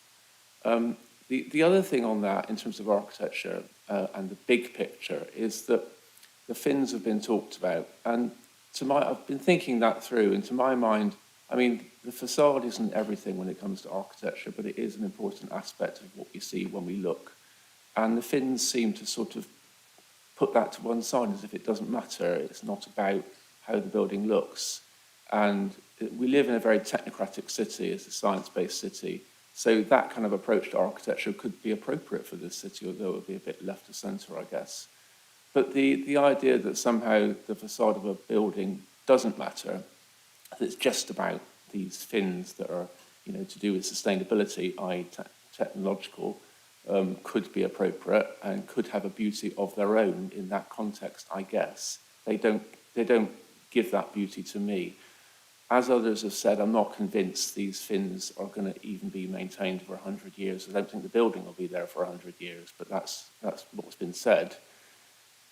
The other thing on that, in terms of architecture and the big picture, is that the fins have been talked about. And I've been thinking that through, and to my mind, I mean, the facade isn't everything when it comes to architecture, but it is an important aspect of what we see when we look. And the fins seem to sort of put that to one side as if it doesn't matter. It's not about how the building looks. And we live in a very technocratic city, it's a science-based city. So that kind of approach to architecture could be appropriate for this city, although it would be a bit left of centre, I guess. But the idea that somehow the facade of a building doesn't matter, that it's just about these fins that are, you know, to do with sustainability, i.e. technological, could be appropriate and could have a beauty of their own in that context, I guess. They don't give that beauty to me. As others have said, I'm not convinced these fins are going to even be maintained for 100 years. I don't think the building will be there for 100 years, but that's what's been said.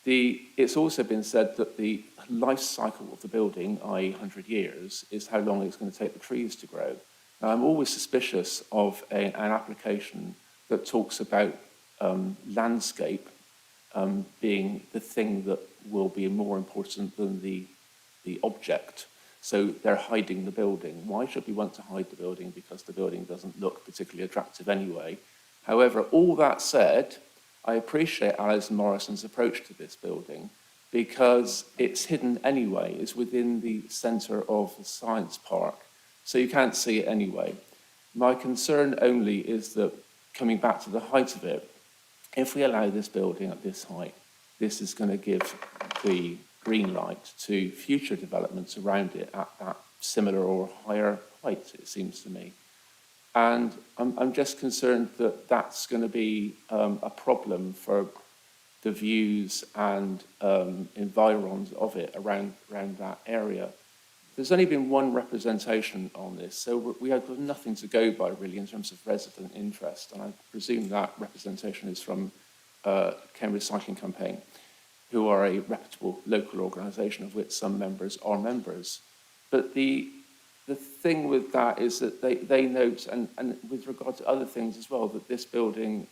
It's also been said that the life cycle of the building, i.e. 100 years, is how long it's going to take the trees to grow. Now, I'm always suspicious of an application that talks about landscape being the thing that will be more important than the the object. So they're hiding the building. Why should we want to hide the building? Because the building doesn't look particularly attractive anyway. However, all that said, I appreciate Alison Morrison's approach to this building because it's hidden anyway. It's within the centre of the science park, so you can't see it anyway. My concern only is that, coming back to the height of it, if we allow this building at this height, this is going to give the green light to future developments around it at that similar or higher height, it seems to me. And I'm just concerned that that's going to be a problem for the views and environs of it around that area. There's only been one representation on this, so we have nothing to go by really in terms of resident interest, and I presume that representation is from Cambridge Cycling Campaign, who are a reputable local organisation of which some members are members. But the thing with that is that they note, and with regard to other things as well, that this building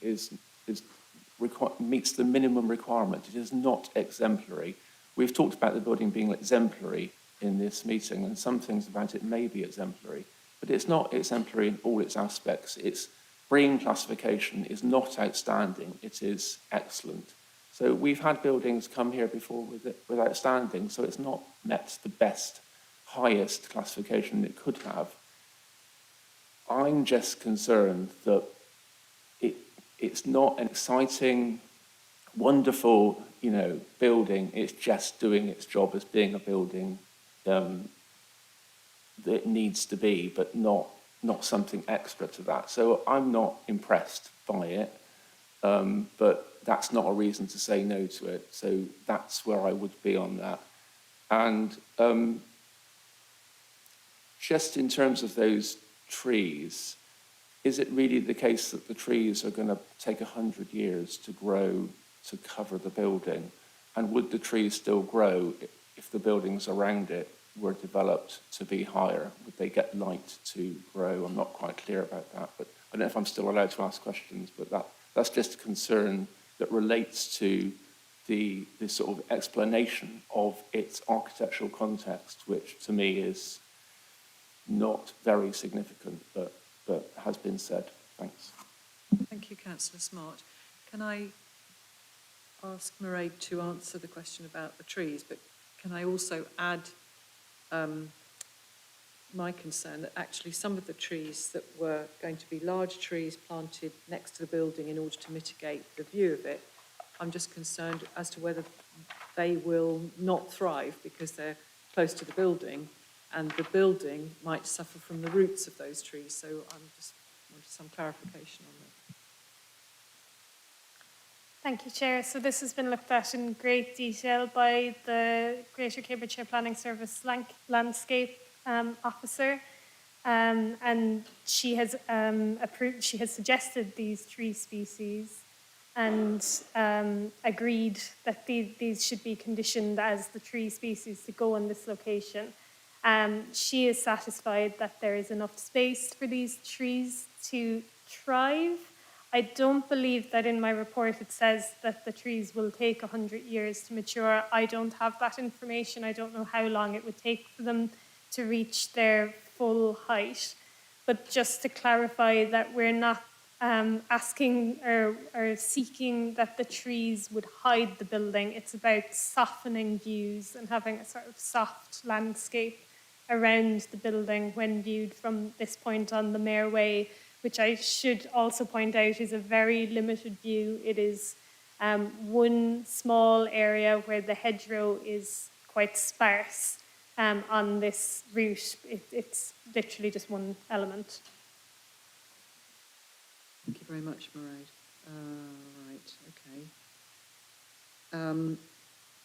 meets the minimum requirement. It is not exemplary. We've talked about the building being exemplary in this meeting, and some things about it may be exemplary, but it's not exemplary in all its aspects. Its BREEAM classification is not outstanding, it is excellent. So we've had buildings come here before with outstanding, so it's not met the best, highest classification it could have. I'm just concerned that it's not an exciting, wonderful, building. It's just doing its job as being a building that it needs to be, but not something extra to that. So I'm not impressed by it, but that's not a reason to say no to it. So that's where I would be on that. And just in terms of those trees, is it really the case that the trees are going to take 100 years to grow to cover the building? And would the trees still grow if the buildings around it were developed to be higher? Would they get light to grow? I'm not quite clear about that, but I don't know if I'm still allowed to ask questions, but that's just a concern that relates to the sort of explanation of its architectural context, which to me is not very significant, but has been said. Thanks. Thank you, Councillor Smart. Can I ask Mairead to answer the question about the trees, but can I also add my concern that actually some of the trees that were going to be large trees planted next to the building in order to mitigate the view of it, I'm just concerned as to whether they will not thrive because they're close to the building, and the building might suffer from the roots of those trees. So I'm just wanted some clarification on that. Thank you, Chair. So this has been looked at in great detail by the Greater Cambridgeshire Planning Service Landscape Officer, and she has suggested these tree species and agreed that these should be conditioned as the tree species to go in this location. She is satisfied that there is enough space for these trees to thrive. I don't believe that in my report it says that the trees will take 100 years to mature. I don't have that information. I don't know how long it would take for them to reach their full height. But just to clarify that we're not asking or seeking that the trees would hide the building. It's about softening views and having a sort of soft landscape around the building when viewed from this point on the Mayor Way, which I should also point out is a very limited view. It is one small area where the hedgerow is quite sparse on this route. It's literally just one element. Thank you very much, Mairead. Right, okay.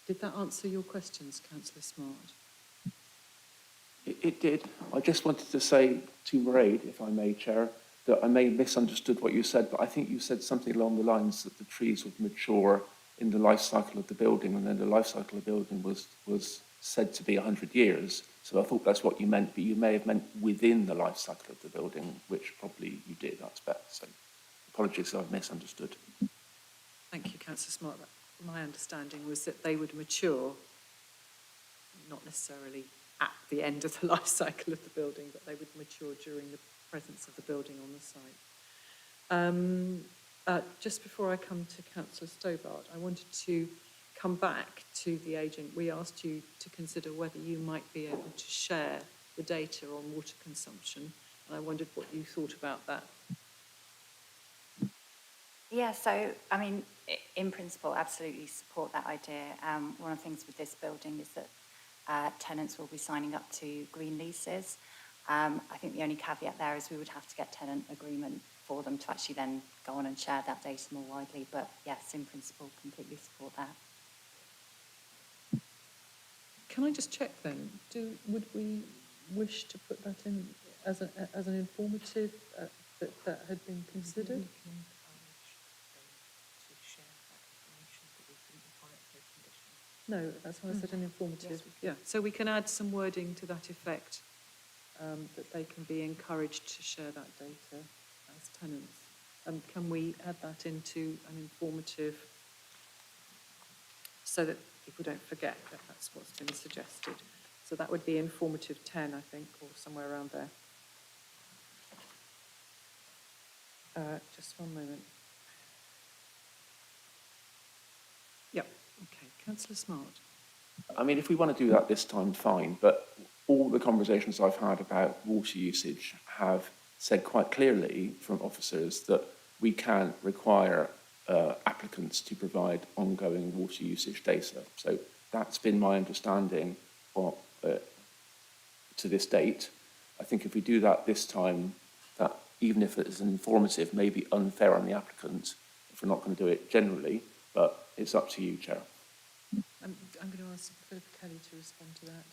Did that answer your questions, Councillor Smart? It did. I just wanted to say to Mairead, if I may, Chair, that I may have misunderstood what you said, but I think you said something along the lines that the trees would mature in the life cycle of the building, and then the life cycle of the building was said to be 100 years. So I thought that's what you meant, but you may have meant within the life cycle of the building, which probably you did, I expect. So apologies if I've misunderstood. Thank you, Councillor Smart. My understanding was that they would mature not necessarily at the end of the life cycle of the building, but they would mature during the presence of the building on the site. Just before I come to Councillor Stobart, I wanted to come back to the agent. We asked you to consider whether you might be able to share the data on water consumption, and I wondered what you thought about that. Yeah, so, I mean, in principle, absolutely support that idea. One of the things with this building is that tenants will be signing up to green leases. I think the only caveat there is we would have to get tenant agreement for them to actually then go on and share that data more widely. But yes, in principle, completely support that. Can I just check then? Would we wish to put that in as an informative that had been considered? No, that's why I said an informative. Yeah, so we can add some wording to that effect, that they can be encouraged to share that data as tenants. Can we add that into an informative so that people don't forget that that's what's been suggested? So that would be informative 10, I think, or somewhere around there. Just one moment. Yep, okay. Councillor Smart. I mean, if we want to do that this time, fine, but all the conversations I've had about water usage have said quite clearly from officers that we can't require applicants to provide ongoing water usage data. So that's been my understanding to this date. I think if we do that this time, that even if it's informative, may be unfair on the applicant if we're not going to do it generally, but it's up to you, Chair. I'm going to ask Philippa Kelly to respond to that.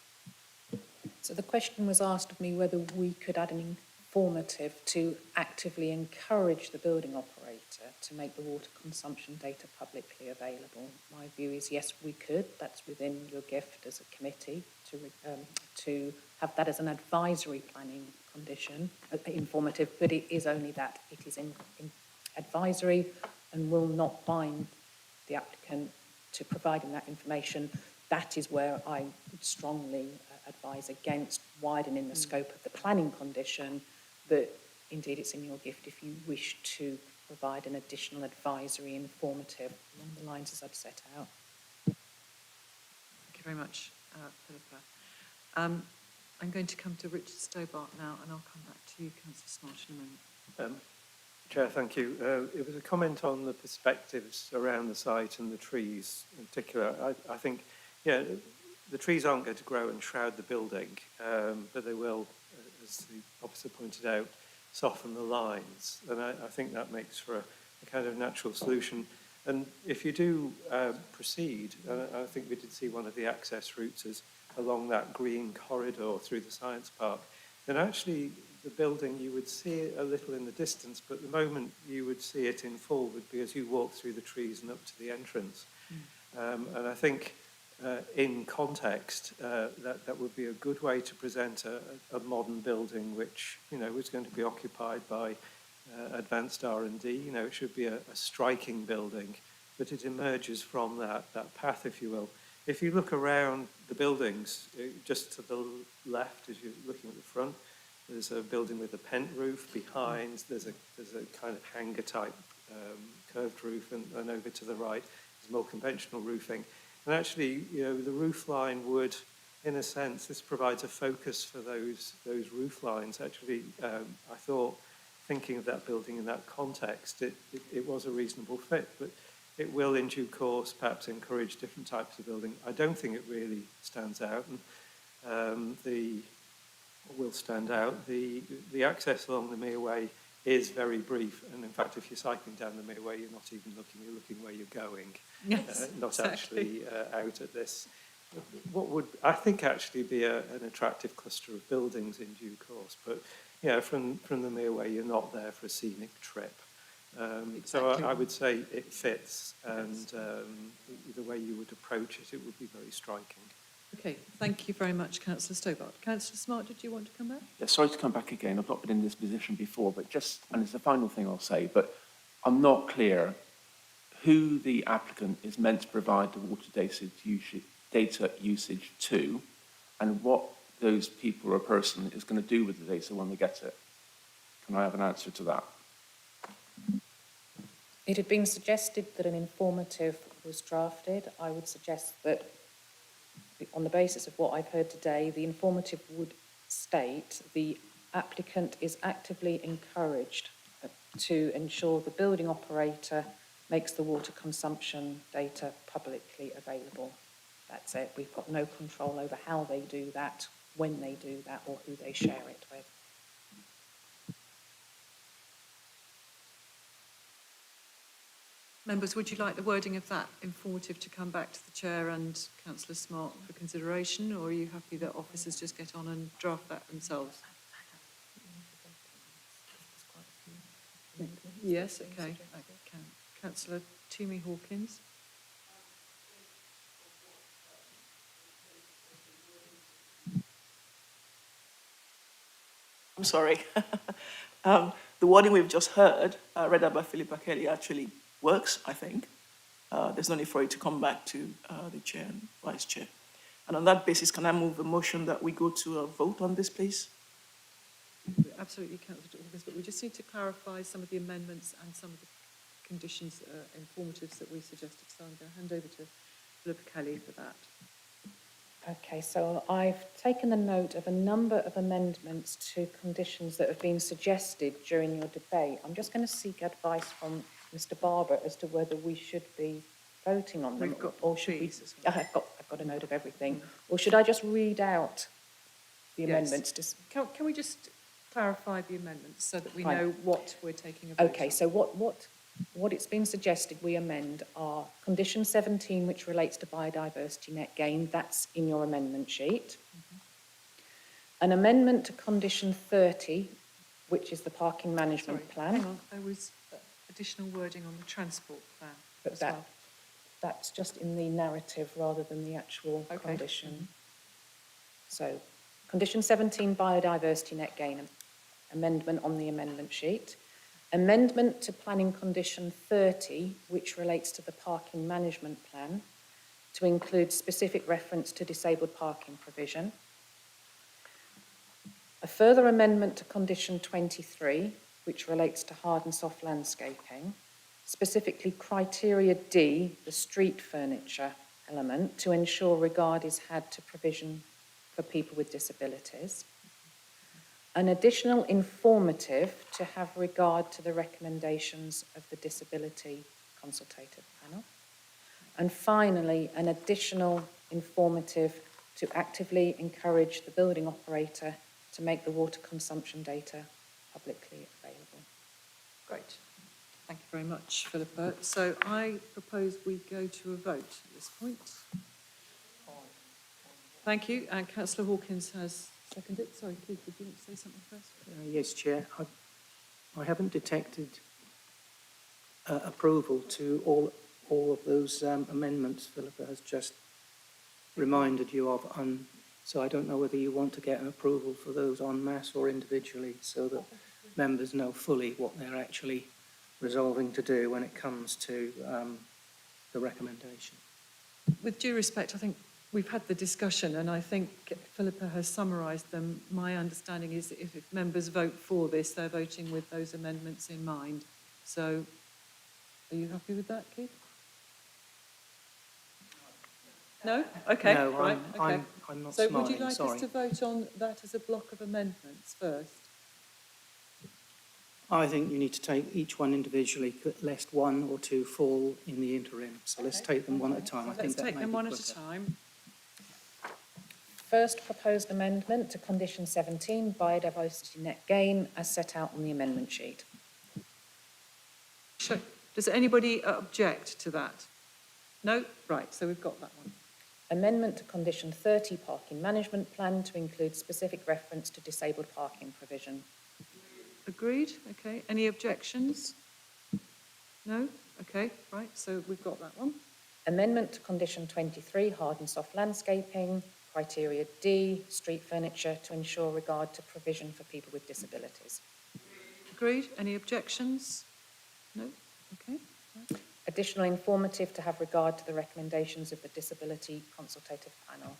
So the question was asked of me whether we could add an informative to actively encourage the building operator to make the water consumption data publicly available. My view is yes, we could. That's within your gift as a committee to have that as an advisory planning condition, informative, but it is only that. It is in advisory and will not bind the applicant to providing that information. That is where I would strongly advise against widening the scope of the planning condition, but indeed it's in your gift if you wish to provide an additional advisory informative along the lines as I've set out. Thank you very much, Philippa. I'm going to come to Richard Stobart now, and I'll come back to you, Councillor Smart, in a moment. Chair, thank you. It was a comment on the perspectives around the site and the trees in particular. I think, yeah, the trees aren't going to grow and shroud the building, but they will, as the officer pointed out, soften the lines. And I think that makes for a kind of natural solution. And if you do proceed, I think we did see one of the access routes is along that green corridor through the science park, then actually the building you would see it a little in the distance, but the moment you would see it in full would be as you walk through the trees and up to the entrance. And I think in context, that would be a good way to present a modern building which, you know, was going to be occupied by advanced R&D. You know, it should be a striking building, but it emerges from that path, if you will. If you look around the buildings, just to the left as you're looking at the front, there's a building with a pent roof behind, there's a kind of hangar type curved roof, and over to the right is more conventional roofing. And actually, you know, the roof line would, in a sense, this provides a focus for those roof lines. Actually, I thought, thinking of that building in that context, it was a reasonable fit, but it will, in due course, perhaps encourage different types of building. I don't think it really stands out, and will stand out. The access along the Mereway is very brief, and in fact, if you're cycling down the Mereway, you're not even looking; you're looking where you're going, yes, not exactly. actually out at this. What would I think actually be an attractive cluster of buildings in due course, but yeah, from the Mereway, you're not there for a scenic trip. Exactly. So I would say it fits, and the way you would approach it, it would be very striking. Okay, thank you very much, Councillor Stobart. Councillor Smart, did you want to come back? Yeah, sorry to come back again. I've not been in this position before, but just, and it's the final thing I'll say, but I'm not clear who the applicant is meant to provide the water data usage to, and what those people or person is going to do with the data when they get it? Can I have an answer to that? It had been suggested that an informative was drafted. I would suggest that on the basis of what I've heard today, the informative would state the applicant is actively encouraged to ensure the building operator makes the water consumption data publicly available. That's it. We've got no control over how they do that, when they do that, or who they share it with. Members, would you like the wording of that informative to come back to the Chair and Councillor Smart for consideration, or are you happy that officers just get on and draft that themselves? Yes, okay. Councillor Toomey Hawkins. I'm sorry. The wording we've just heard, read out by Philippa Kelly, actually works, I think. There's no need for it to come back to the Chair and Vice Chair. And on that basis, can I move a motion that we go to a vote on this, please? Absolutely, Councillor Hawkins, but we just need to clarify some of the amendments and some of the conditions, informatives that we suggested. So I'm going to hand over to Philippa Kelly for that. Okay, so I've taken a note of a number of amendments to conditions that have been suggested during your debate. I'm just going to seek advice from Mr. Barber as to whether we should be voting on them, We've got or should we? these as well. I've got a note of everything. Or should I just read out the amendments? Can we just clarify the amendments so that we Fine. know what we're taking a vote Okay, on? so what it's been suggested we amend are condition 17, which relates to biodiversity net gain. That's in your amendment sheet. An amendment to condition 30, which is the parking management plan. Hang on, there was additional wording on the transport plan But as that, well. that's just in the narrative rather than the actual condition. So, condition 17, biodiversity net gain, amendment on the amendment sheet. Amendment to planning condition 30, which relates to the parking management plan, to include specific reference to disabled parking provision. A further amendment to condition 23, which relates to hard and soft landscaping, specifically criteria D, the street furniture element, to ensure regard is had to provision for people with disabilities. An additional informative to have regard to the recommendations of the Disability Consultative Panel. And finally, an additional informative to actively encourage the building operator to make the water consumption data publicly available. Great. Thank you very much, Philippa. So I propose we go to a vote at this point. Thank you. And Councillor Hawkins has seconded. Sorry, Keith, did you want to say something first? Yes, Chair. I haven't detected approval to all of those amendments Philippa has just reminded you of. So I don't know whether you want to get an approval for those en masse or individually, so that members know fully what they're actually resolving to do when it comes to the recommendation. With due respect, I think we've had the discussion and I think Philippa has summarised them. My understanding is that if members vote for this, they're voting with those amendments in mind. So are you happy with that, Keith? No? Okay, No, right, okay. I'm not So smiling, would you like sorry. us to vote on that as a block of amendments first? I think you need to take each one individually, lest one or two fall in the interim. So let's take them one at a time. I think Let's that take may them be one at a quicker. time. First proposed amendment to condition 17, biodiversity net gain, as set out on the amendment sheet. Does anybody object to that? No? Right, so we've got that one. Amendment to condition 30, parking management plan, to include specific reference to disabled parking provision. Agreed? Okay. Any objections? No? Okay, right, so we've got that one. Amendment to condition 23, hard and soft landscaping, criteria D, street furniture, to ensure regard to provision for people with disabilities. Agreed? Any objections? No? Okay. Right. Additional informative to have regard to the recommendations of the Disability Consultative Panel.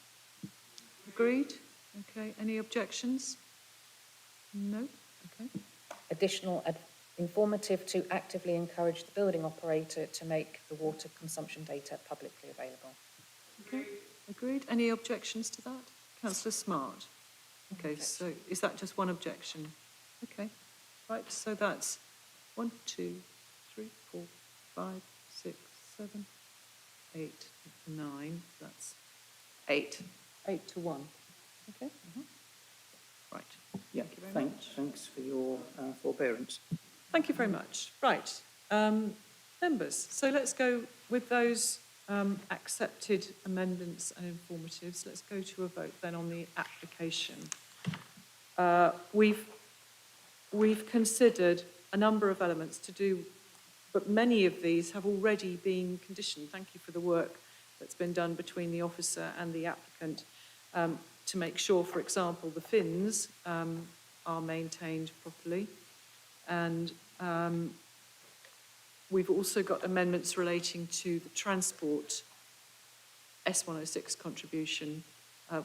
Agreed? Okay, any objections? No? Okay. Additional informative to actively encourage the building operator to make the water consumption data publicly available. Okay, agreed. Any objections to that? Councillor Smart? Okay, so is that just one objection? Okay, right, so that's 1, 2, 3, 4, 5, 6, 7, 8, 9, that's 8. 8 to 1. Okay? Right. Yeah, Thank you very thanks, thanks for your forbearance. Thank you very much. Right, members, so let's go with those accepted amendments and informatives. Let's go to a vote then on the application. We've considered a number of elements to do, but many of these have already been conditioned. Thank you for the work that's been done between the officer and the applicant to make sure, for example, the fins are maintained properly. And we've also got amendments relating to the transport S106 contribution,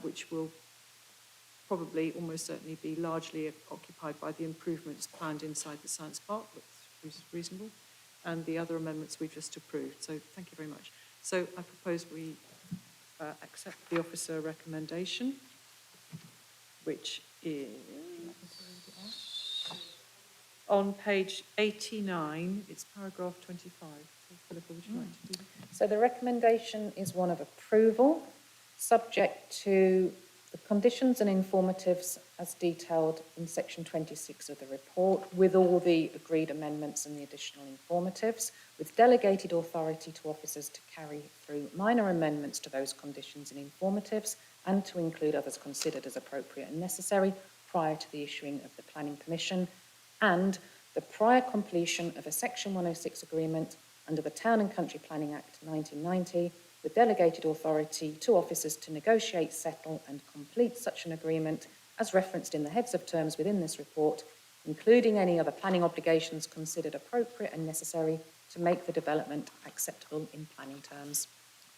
which will probably almost certainly be largely occupied by the improvements planned inside the science park, which is reasonable, and the other amendments we've just approved. So thank you very much. So I propose we accept the officer recommendation, which is on page 89, it's paragraph 25. So Philippa, would you like to do that? So the recommendation is one of approval, subject to the conditions and informatives as detailed in section 26 of the report, with all the agreed amendments and the additional informatives, with delegated authority to officers to carry through minor amendments to those conditions and informatives, and to include others considered as appropriate and necessary prior to the issuing of the planning permission, and the prior completion of a section 106 agreement under the Town and Country Planning Act 1990, with delegated authority to officers to negotiate, settle and complete such an agreement as referenced in the heads of terms within this report, including any other planning obligations considered appropriate and necessary to make the development acceptable in planning terms.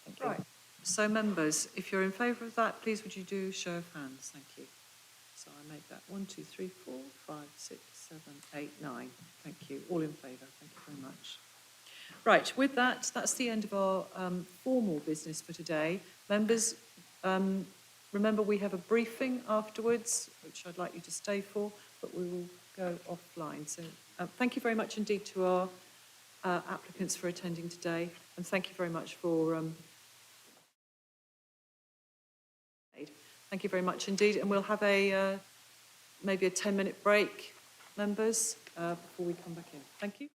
Thank you. Right. So members, if you're in favour of that, please would you do show of hands? Thank you. So I make that 1, 2, 3, 4, 5, 6, 7, 8, 9. Thank you. All in favour. Thank you very much. Right, with that, that's the end of our formal business for today. Members, remember we have a briefing afterwards, which I'd like you to stay for, but we will go offline. So thank you very much indeed to our applicants for attending today, and thank you very much for... Thank you very much indeed, and we'll have a maybe a 10-minute break, members, before we come back in. Thank you.